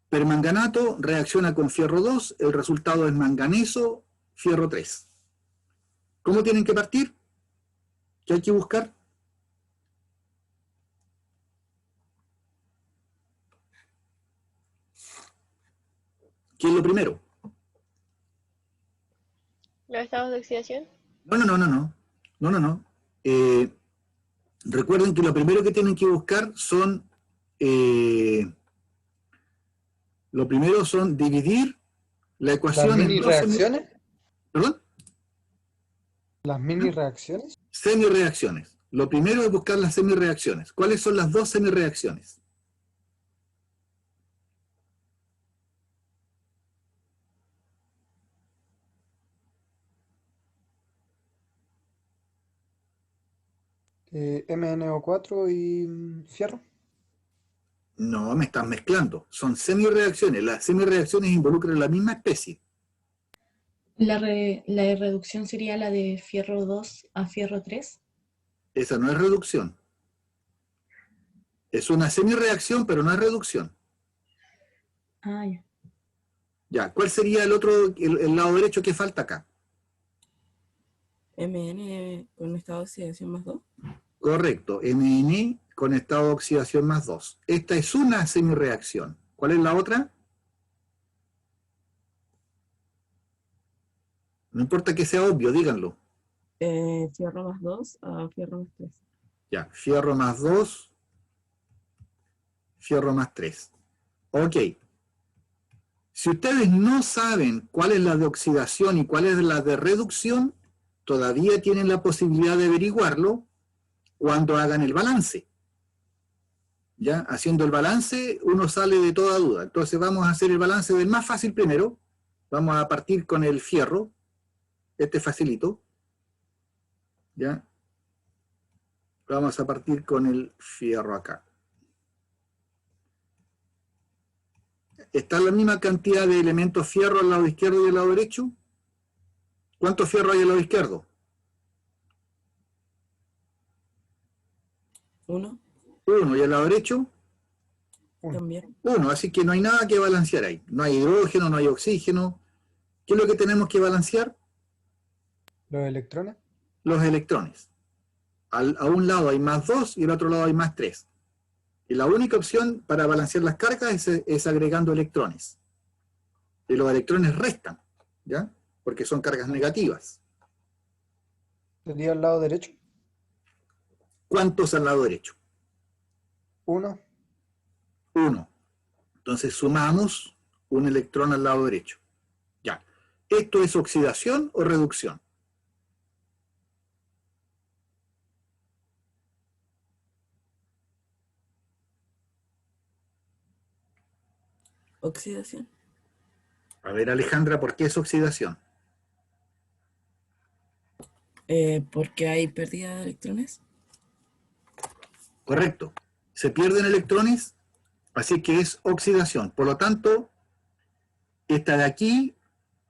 Permanganato reacciona con fierro 2, el resultado es manganeso, fierro 3. ¿Cómo tienen que partir? ¿Qué hay que buscar? ¿Qué es lo primero? ¿Los estados de oxidación? No. Recuerden que lo primero que tienen que buscar son dividir la ecuación ¿Las en mini dos reacciones? ¿Perdón? ¿Las mini reacciones? Semireacciones. Lo primero es buscar las semireacciones. ¿Cuáles son las dos semireacciones? MnO4 y fierro. No, me están mezclando. Son semireacciones. Las semireacciones involucran la misma especie. La reducción sería la de fierro 2 a fierro 3. Esa no es reducción. Es una semireacción, pero no es reducción. Ah, ya. Ya, ¿cuál sería el otro, el lado derecho que falta acá? MN con estado de oxidación más 2. Correcto, MN con estado de oxidación más 2. Esta es una semireacción. ¿Cuál es la otra? No importa que sea obvio, díganlo. Fierro más 2 a fierro más 3. Ya, fierro más 2, fierro más 3. Ok. Si ustedes no saben cuál es la de oxidación y cuál es la de reducción, todavía tienen la posibilidad de averiguarlo cuando hagan el balance. ¿Ya? Haciendo el balance, uno sale de toda duda. Entonces vamos a hacer el balance del más fácil primero. Vamos a partir con el fierro. Este facilito. ¿Ya? Vamos a partir con el fierro acá. ¿Está la misma cantidad de elementos fierro al lado izquierdo y al lado derecho? ¿Cuántos fierros hay al lado izquierdo? 1. 1. ¿Y al lado derecho? También. 1. Así que no hay nada que balancear ahí. No hay hidrógeno, no hay oxígeno. ¿Qué es lo que tenemos que balancear? ¿Los electrones? Los electrones. A un lado hay más 2 y al otro lado hay más 3. Y la única opción para balancear las cargas es agregando electrones. Y los electrones restan, ¿ya? Porque son cargas negativas. ¿Sería al lado derecho? ¿Cuántos al lado derecho? 1. 1. Entonces sumamos un electrón al lado derecho. Ya. ¿Esto es oxidación o reducción? Oxidación. A ver, Alejandra, ¿por qué es oxidación? Porque hay pérdida de electrones. Correcto. Se pierden electrones, así que es oxidación. Por lo tanto, esta de aquí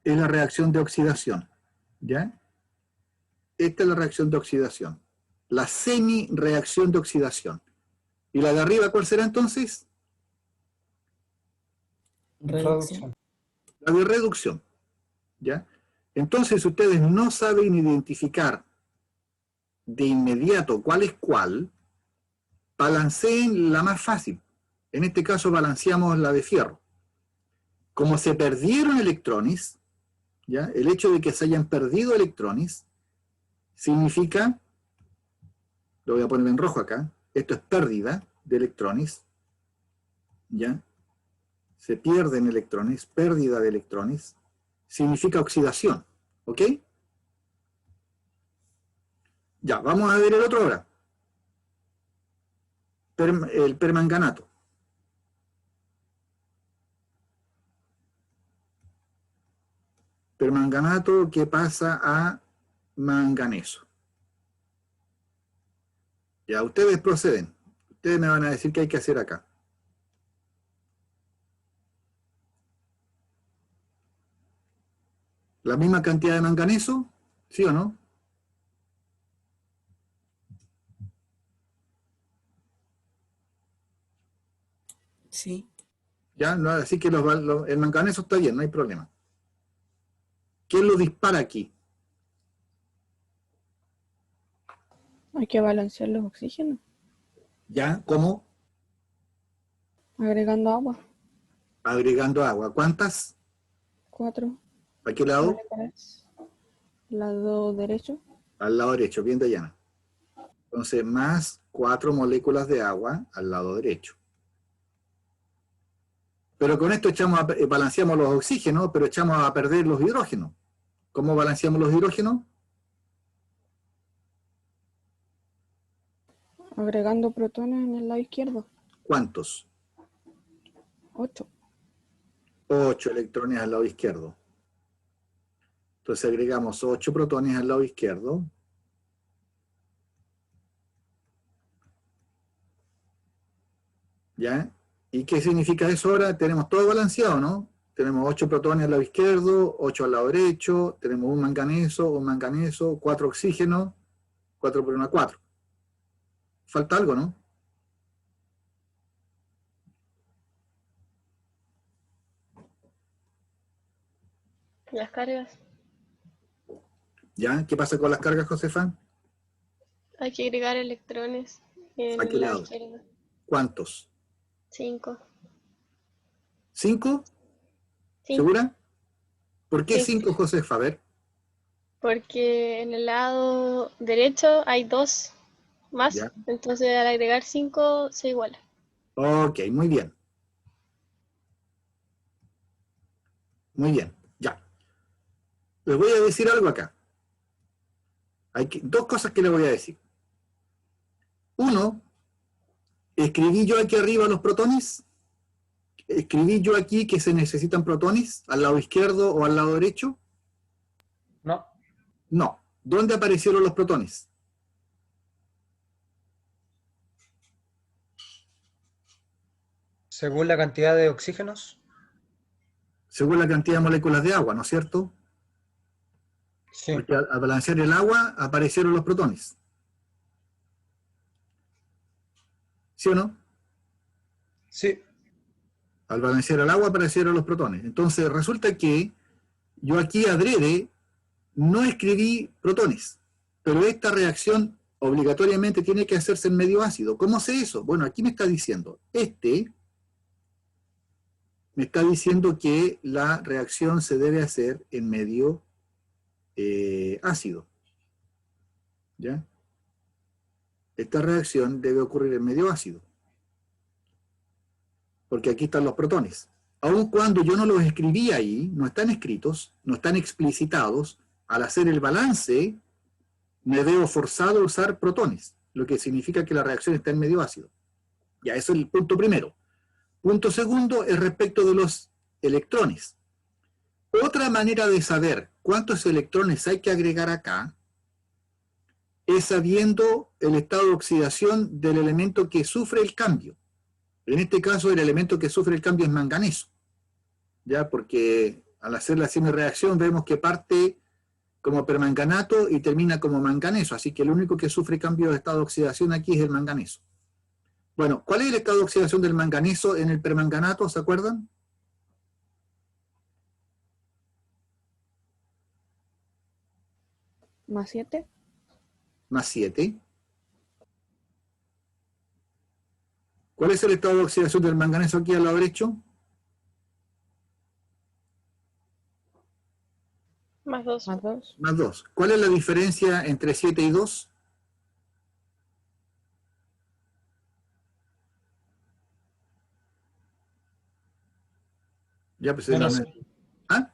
es la reacción de oxidación. ¿Ya? Esta es la reacción de oxidación. La semi-reacción de oxidación. ¿Y la de arriba cuál será entonces? Reducción. La de reducción. ¿Ya? Entonces ustedes no saben identificar de inmediato cuál es cuál, balanceen la más fácil. En este caso balanceamos la de fierro. Como se perdieron electrones, ¿ya? El hecho de que se hayan perdido electrones significa, lo voy a poner en rojo acá, esto es pérdida de electrones, ¿ya? Se pierden electrones, pérdida de electrones, significa oxidación, ¿ok? Ya, vamos a ver el otro ahora. El permanganato. Permanganato que pasa a manganeso. Ya, ustedes proceden. Ustedes me van a decir qué hay que hacer acá. ¿La misma cantidad de manganeso? ¿Sí o no? Sí. Ya, no, así que el manganeso está bien, no hay problema. ¿Quién lo dispara aquí? Hay que balancear los oxígenos, ¿Ya? ¿Cómo? agregando agua. Agregando agua. ¿Cuántas? 4 ¿A qué lado? moléculas. Lado derecho. Al lado derecho, bien Dayana. Entonces, más 4 moléculas de agua al lado derecho. Pero con esto balanceamos los oxígenos, pero echamos a perder los hidrógenos. ¿Cómo balanceamos los hidrógenos? Agregando protones en el lado izquierdo. ¿Cuántos? 8. 8 electrones al lado izquierdo. Entonces agregamos 8 protones al lado izquierdo. ¿Ya? ¿Y qué significa eso ahora? Tenemos todo balanceado, ¿no? Tenemos 8 protones al lado izquierdo, 8 al lado derecho, tenemos un manganeso, 4 oxígenos, 4 por 1, 4. Falta algo, ¿no? Las cargas. ¿Ya? ¿Qué pasa con las cargas, Josefa? Hay que agregar electrones en ¿A qué la lado? izquierda. ¿Cuántos? 5. ¿5? Sí, ¿Segura? ¿Por qué Sí. 5, Josefa? A ver. porque en el lado derecho hay 2 más, Ya. entonces al agregar 5 se iguala. Ok, muy bien. Muy bien, ya. Les voy a decir algo acá. Dos cosas que le voy a decir. Uno, ¿escribí yo aquí arriba los protones? ¿Escribí yo aquí que se necesitan protones al lado izquierdo o al lado derecho? No. No. ¿Dónde aparecieron los protones? Según la cantidad de oxígenos. Según la cantidad de moléculas de agua, ¿no es cierto? Sí. Porque al balancear el agua aparecieron los protones. ¿Sí o no? Sí. Al balancear el agua aparecieron los protones. Entonces resulta que yo aquí adrede no escribí protones, pero esta reacción obligatoriamente tiene que hacerse en medio ácido. ¿Cómo sé eso? Bueno, aquí me está diciendo, me está diciendo que la reacción se debe hacer en medio ácido. ¿Ya? Esta reacción debe ocurrir en medio ácido. Porque aquí están los protones. Aun cuando yo no los escribí ahí, no están escritos, no están explicitados, al hacer el balance, me veo forzado a usar protones, lo que significa que la reacción está en medio ácido. Ya, eso es el punto primero. Punto segundo es respecto de los electrones. Otra manera de saber cuántos electrones hay que agregar acá es sabiendo el estado de oxidación del elemento que sufre el cambio. En este caso, el elemento que sufre el cambio es manganeso. ¿Ya? Porque al hacer la reacción vemos que parte como permanganato y termina como manganeso. Así que el único que sufre cambio de estado de oxidación aquí es el manganeso. Bueno, ¿cuál es el estado de oxidación del manganeso en el permanganato? ¿Se acuerdan? ¿Más 7? Más 7. ¿Cuál es el estado de oxidación del manganeso aquí al lado derecho? Más 2. ¿Más 2? Más 2. ¿Cuál es la diferencia entre 7 y 2? Ya, pues, Menos ¿ah?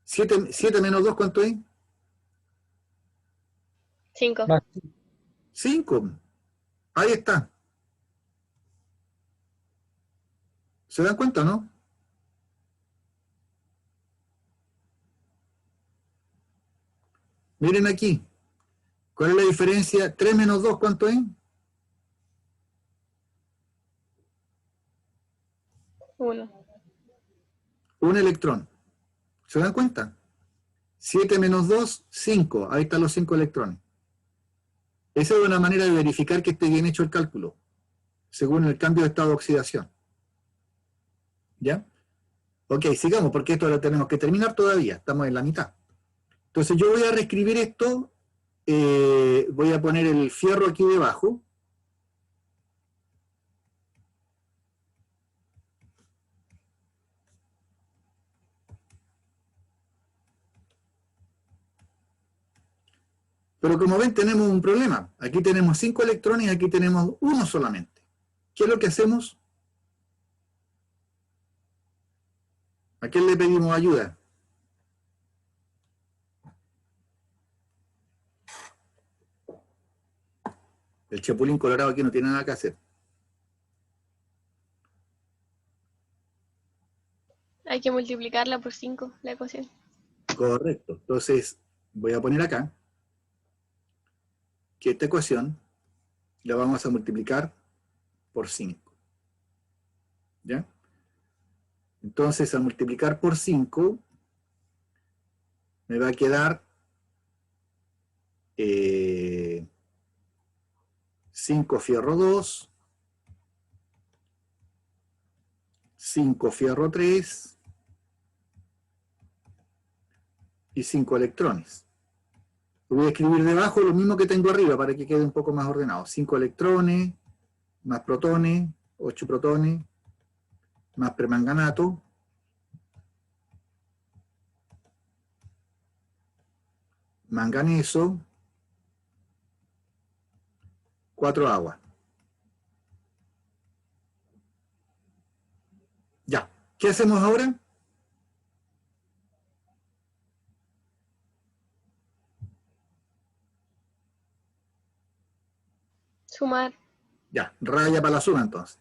7 menos 2, ¿cuánto es? 5. más. 5. Ahí está. ¿Se dan cuenta, no? Miren aquí. ¿Cuál es la diferencia? 3 menos 2, ¿cuánto es? 1. Un electrón. ¿Se dan cuenta? 7 menos 2, 5. Ahí están los 5 electrones. Esa es una manera de verificar que esté bien hecho el cálculo, según el cambio de estado de oxidación. ¿Ya? Ok, sigamos, porque esto lo tenemos que terminar todavía. Estamos en la mitad. Entonces yo voy a reescribir esto. Voy a poner el fierro aquí debajo. Pero como ven, tenemos un problema. Aquí tenemos 5 electrones y aquí tenemos uno solamente. ¿Qué es lo que hacemos? ¿A quién le pedimos ayuda? El chapulín colorado aquí no tiene nada que hacer. Hay que multiplicarla por 5, la ecuación. Correcto. Entonces, voy a poner acá que esta ecuación la vamos a multiplicar por 5. ¿Ya? Entonces, al multiplicar por 5, me va a quedar 5 fierro 2, 5 fierro 3 y 5 electrones. Voy a escribir debajo lo mismo que tengo arriba para que quede un poco más ordenado. 5 electrones, más protones, 8 protones, más permanganato, manganeso, 4 agua. Ya. ¿Qué hacemos ahora? Sumar. Ya, raya para la suma entonces.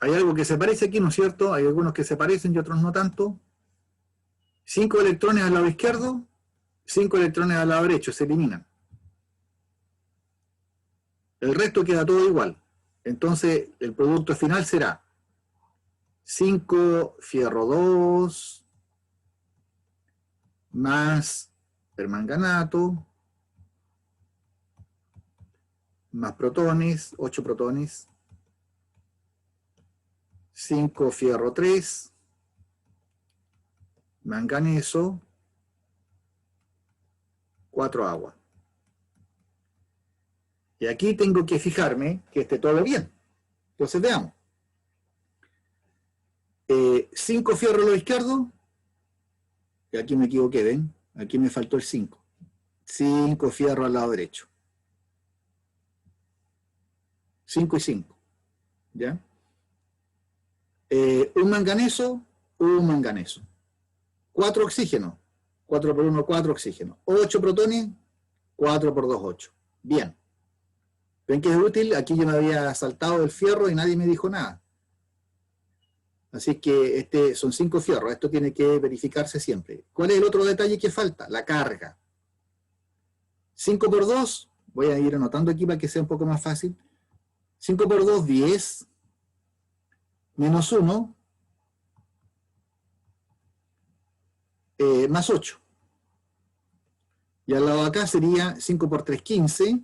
Hay algo que se parece aquí, ¿no es cierto? Hay algunos que se parecen y otros no tanto. 5 electrones al lado izquierdo, 5 electrones al lado derecho, se eliminan. El resto queda todo igual. Entonces, el producto final será 5 fierro 2 más permanganato más protones, 8 protones, 5 fierro 3, manganeso, 4 agua. Y aquí tengo que fijarme que esté todo bien. Entonces veamos. 5 fierro a lo izquierdo, y aquí me equivoqué, ¿ven? Aquí me faltó el 5. 5 fierro al lado derecho. 5 y 5. ¿Ya? Un manganeso, 4 oxígenos. 4 por 1, 4 oxígenos. 8 protones, 4 por 2, 8. Bien. ¿Ven que es útil? Aquí yo me había saltado el fierro y nadie me dijo nada. Así que son 5 fierros. Esto tiene que verificarse siempre. ¿Cuál es el otro detalle que falta? La carga. 5 por 2, voy a ir anotando aquí para que sea un poco más fácil. 5 por 2, 10. Menos 1. Más 8. Y al lado de acá sería 5 por 3, 15.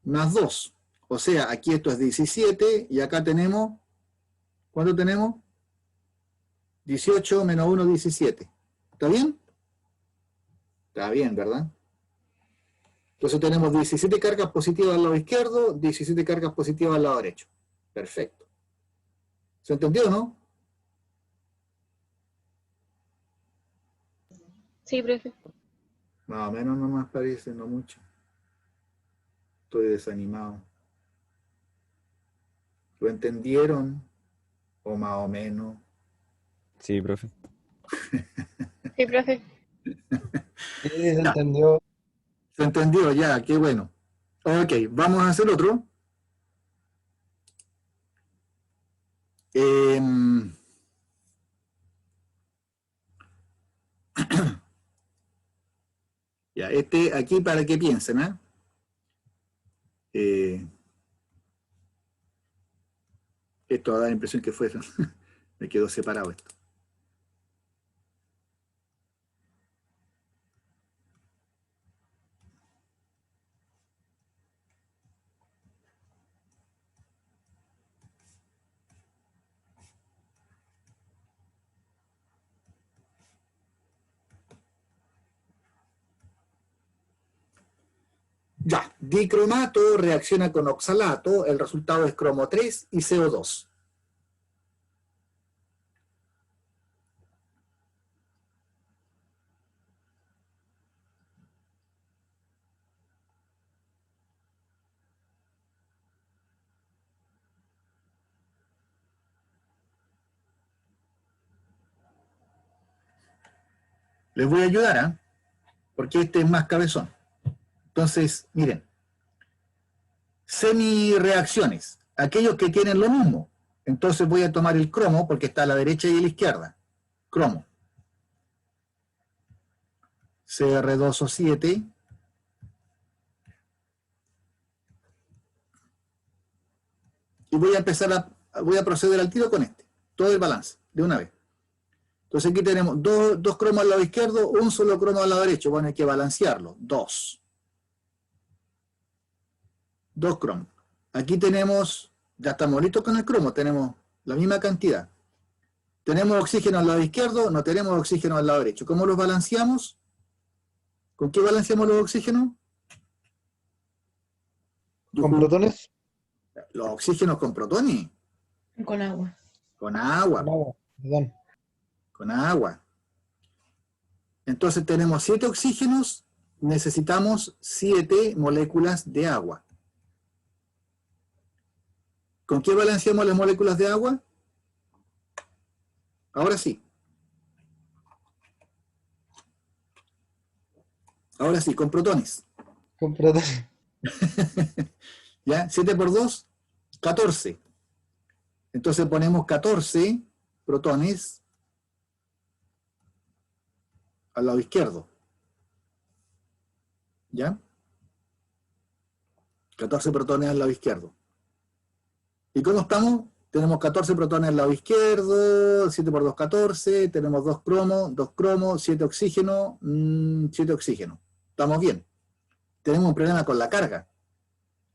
Más 2. O sea, aquí esto es 17 y acá tenemos, ¿cuánto tenemos? 18 menos 1, 17. ¿Está bien? Está bien, ¿verdad? Entonces tenemos 17 cargas positivas al lado izquierdo, 17 cargas positivas al lado derecho. Perfecto. ¿Se entendió o no? Sí, profe. Más o menos nomás parece, no mucho. Estoy desanimado. ¿Lo entendieron? O más o menos. Sí, profe. Sí, profe. Sí, se entendió. Se entendió, ya, qué bueno. Ok, vamos a hacer otro. Ya, aquí para que piensen, ¿eh? Esto da la impresión que fue, me quedó separado esto. Ya, dicromato reacciona con oxalato, el resultado es cromo 3 y CO2. Les voy a ayudar, ¿eh? Porque este es más cabezón. Entonces, miren, semireacciones, aquellos que tienen lo mismo. Entonces voy a tomar el cromo, porque está a la derecha y a la izquierda. Cromo. Cr2O7. Y voy a proceder al tiro con este. Todo el balance, de una vez. Entonces aquí tenemos dos cromos al lado izquierdo, un solo cromo al lado derecho. Bueno, hay que balancearlo. 2 cromos. Aquí tenemos, ya estamos listos con el cromo, tenemos la misma cantidad. Tenemos oxígeno al lado izquierdo, no tenemos oxígeno al lado derecho. ¿Cómo los balanceamos? ¿Con qué balanceamos los oxígenos? ¿Con protones? Los oxígenos con protones. Con agua. Con agua. Con agua, perdón. Con agua. Entonces tenemos 7 oxígenos, necesitamos 7 moléculas de agua. ¿Con qué balanceamos las moléculas de agua? Ahora sí. Ahora sí, con protones. Con protones. ¿Ya? 7 por 2, 14. Entonces ponemos 14 protones al lado izquierdo. ¿Ya? 14 protones al lado izquierdo. ¿Y cómo estamos? Tenemos 14 protones al lado izquierdo, 7 por 2, 14, tenemos 2 cromos, 7 oxígeno, 7 oxígeno. ¿Estamos bien? Tenemos un problema con la carga.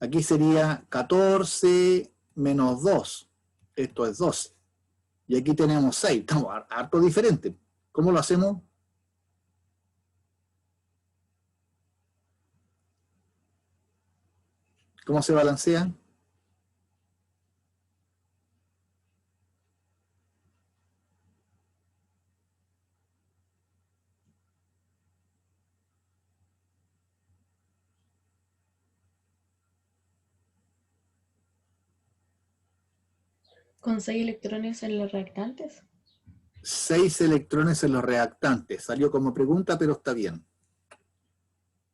Aquí sería 14 menos 2. Esto es 12. Y aquí tenemos 6. Estamos harto diferente. ¿Cómo lo hacemos? ¿Cómo se balancea? Con 6 electrones en los reactantes. 6 electrones en los reactantes. Salió como pregunta, pero está bien.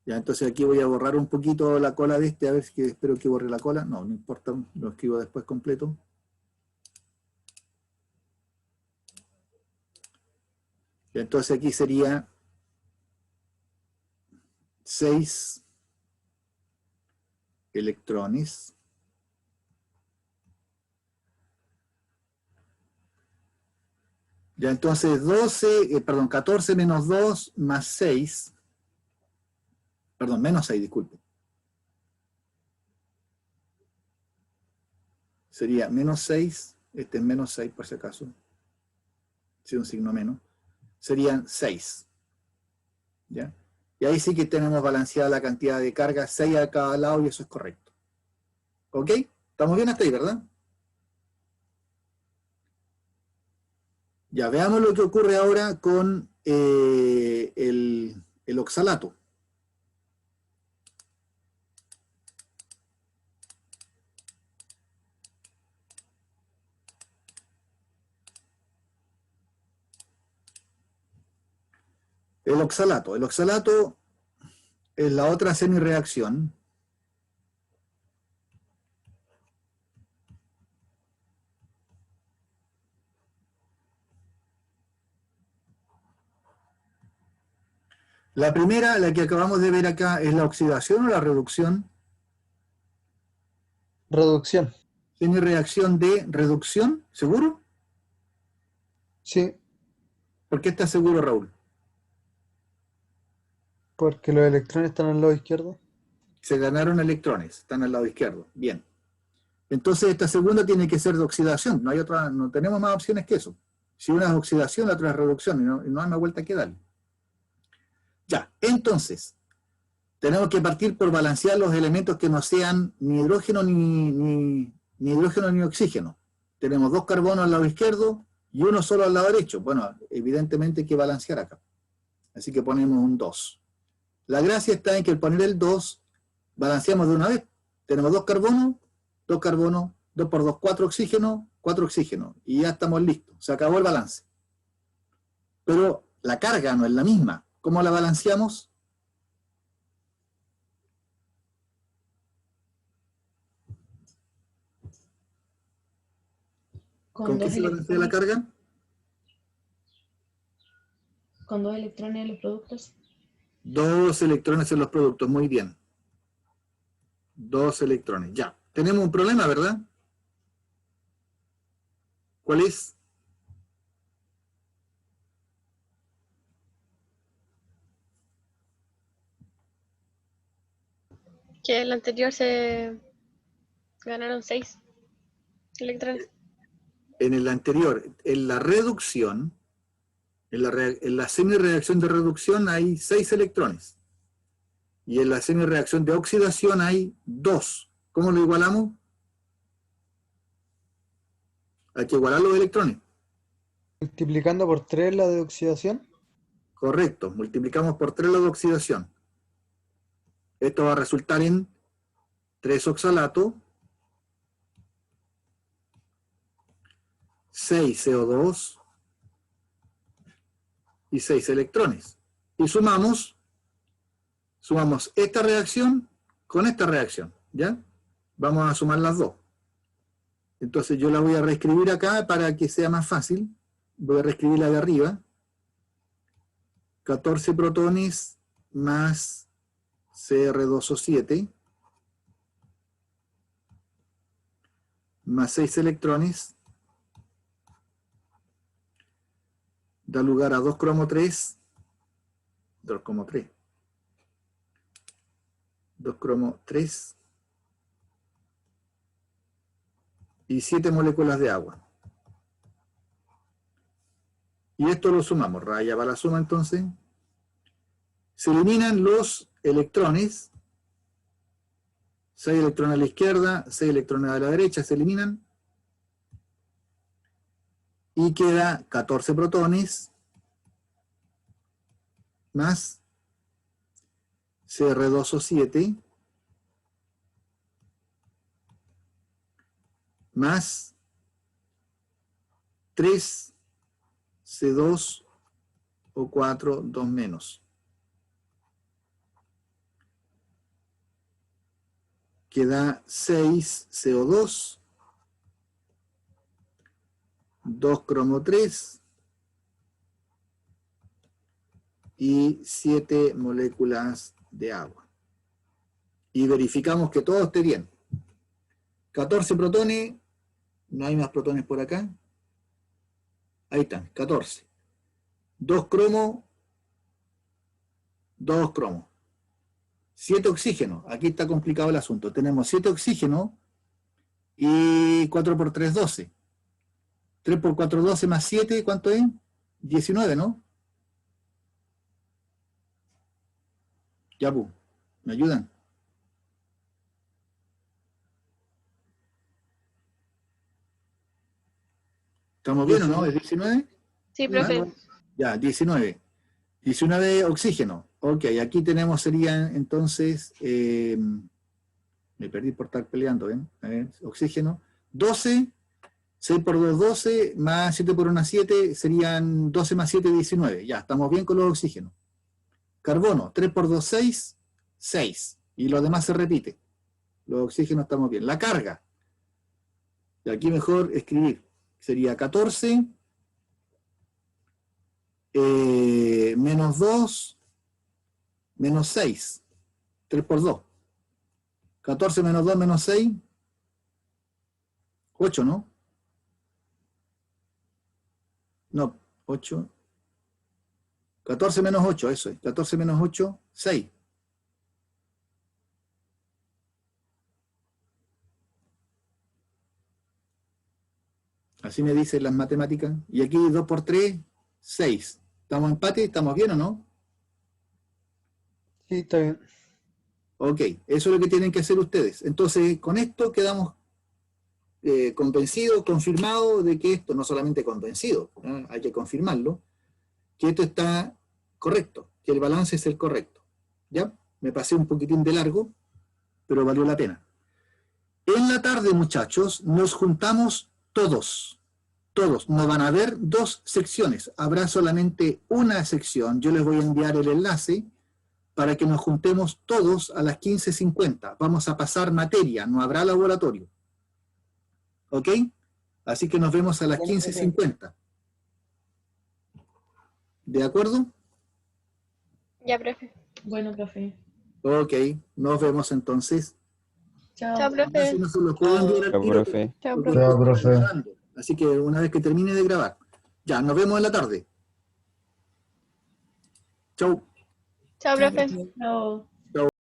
Ya, entonces aquí voy a borrar un poquito la cola de este, a ver si espero que borre la cola. No, no importa, lo escribo después completo. Y entonces aquí sería 6 electrones. Ya, entonces 14 menos 2 más 6. Perdón, menos 6, disculpe. Sería menos 6, este es menos 6 por si acaso. Si un signo menos. Serían 6. ¿Ya? Y ahí sí que tenemos balanceada la cantidad de carga, 6 a cada lado y eso es correcto. ¿Ok? ¿Estamos bien hasta ahí, verdad? Ya, veamos lo que ocurre ahora con el oxalato. El oxalato es la otra semireacción. La primera, la que acabamos de ver acá, ¿es la oxidación o la reducción? Reducción. Semireacción de reducción, ¿seguro? Sí, ¿Por qué estás seguro, Raúl? porque los electrones están al lado izquierdo. Se ganaron electrones, están al lado izquierdo. Bien. Entonces esta segunda tiene que ser de oxidación, no hay otra, no tenemos más opciones que eso. Si una es oxidación, la otra es reducción, y no hay más vuelta que darle. Ya, entonces, tenemos que partir por balancear los elementos que no sean ni hidrógeno ni hidrógeno ni oxígeno. Tenemos 2 carbonos al lado izquierdo y uno solo al lado derecho. Bueno, evidentemente hay que balancear acá. Así que ponemos un 2. La gracia está en que al poner el 2, balanceamos de una vez. Tenemos 2 carbonos, 2 por 2, 4 oxígeno, y ya estamos listos. Se acabó el balance. Pero la carga no es la misma. ¿Cómo la balanceamos? ¿Con qué se balancea la carga? Con 2 electrones en los productos. 2 electrones en los productos, muy bien. 2 electrones, ya. Tenemos un problema, ¿verdad? ¿Cuál es? Que el anterior se ganaron 6 electrones. En el anterior, en la reducción, en la semireacción de reducción hay 6 electrones. Y en la semireacción de oxidación hay 2. ¿Cómo lo igualamos? Hay que igualar los electrones. Multiplicando por 3 la de oxidación. Correcto, multiplicamos por 3 la de oxidación. Esto va a resultar en 3 oxalato, 6 CO2 y 6 electrones. Y sumamos Sumamos esta reacción con esta reacción, ¿ya? Vamos a sumar las dos. Entonces yo la voy a reescribir acá para que sea más fácil. Voy a reescribir la de arriba. 14 protones más Cr2O7 más 6 electrones da lugar a 2 cromo 3, 2 cromo 3 y 7 moléculas de agua. Y esto lo sumamos, raya va la suma entonces. Se eliminan los electrones, 6 electrones a la izquierda, 6 electrones a la derecha, se eliminan. Y queda 14 protones más Cr2O7 más 3 C2O4, 2 menos. Queda 6 CO2, 2 cromo 3 y 7 moléculas de agua. Y verificamos que todo esté bien. 14 protones, no hay más protones por acá. Ahí están, 14. 2 cromo, 2 cromo. 7 oxígenos, aquí está complicado el asunto. Tenemos 7 oxígenos y 4 por 3, 12. 3 por 4, 12 más 7, ¿cuánto es? 19, ¿no? Ya, pues, ¿me ayudan? ¿Estamos bien o no? ¿Es 19? Sí, profe. Ya, 19. 19 oxígeno. Ok, aquí tenemos, serían entonces, me perdí por estar peleando, ¿ven? A ver, oxígeno. 12, 6 por 2, 12, más 7 por 1, 7, serían 12 más 7, 19. Ya, estamos bien con los oxígenos. Carbono, 3 por 2, 6, 6. Y lo demás se repite. Los oxígenos estamos bien. La carga. Y aquí mejor escribir. Sería 14, menos 2, menos 6. 3 por 2. 14 menos 2 menos 6. 8, ¿no? No, 8. 14 menos 8, eso es. 14 menos 8, 6. Así me dicen las matemáticas. Y aquí 2 por 3, 6. ¿Estamos en empate? ¿Estamos bien o no? Sí, está bien. Ok, eso es lo que tienen que hacer ustedes. Entonces, con esto quedamos convencidos, confirmados de que esto, no solamente convencidos, ¿no? Hay que confirmarlo, que esto está correcto, que el balance es el correcto. ¿Ya? Me pasé un poquitín de largo, pero valió la pena. En la tarde, muchachos, nos juntamos todos. No van a haber 2 secciones, habrá solamente una sección. Yo les voy a enviar el enlace para que nos juntemos todos a las 15:50. Vamos a pasar materia, no habrá laboratorio. ¿Ok? Así que nos vemos a las 15:50. ¿De acuerdo? Ya, profe. Bueno, profe. Ok, nos vemos entonces. Chao. Chao, profe. Si no se lo puedo enviar al Chao, tiro, profe. Chao, porque profe. estoy grabando. Así que una vez que termine de grabar. Ya, nos vemos en la tarde. Chau. Chao, profe. Chao.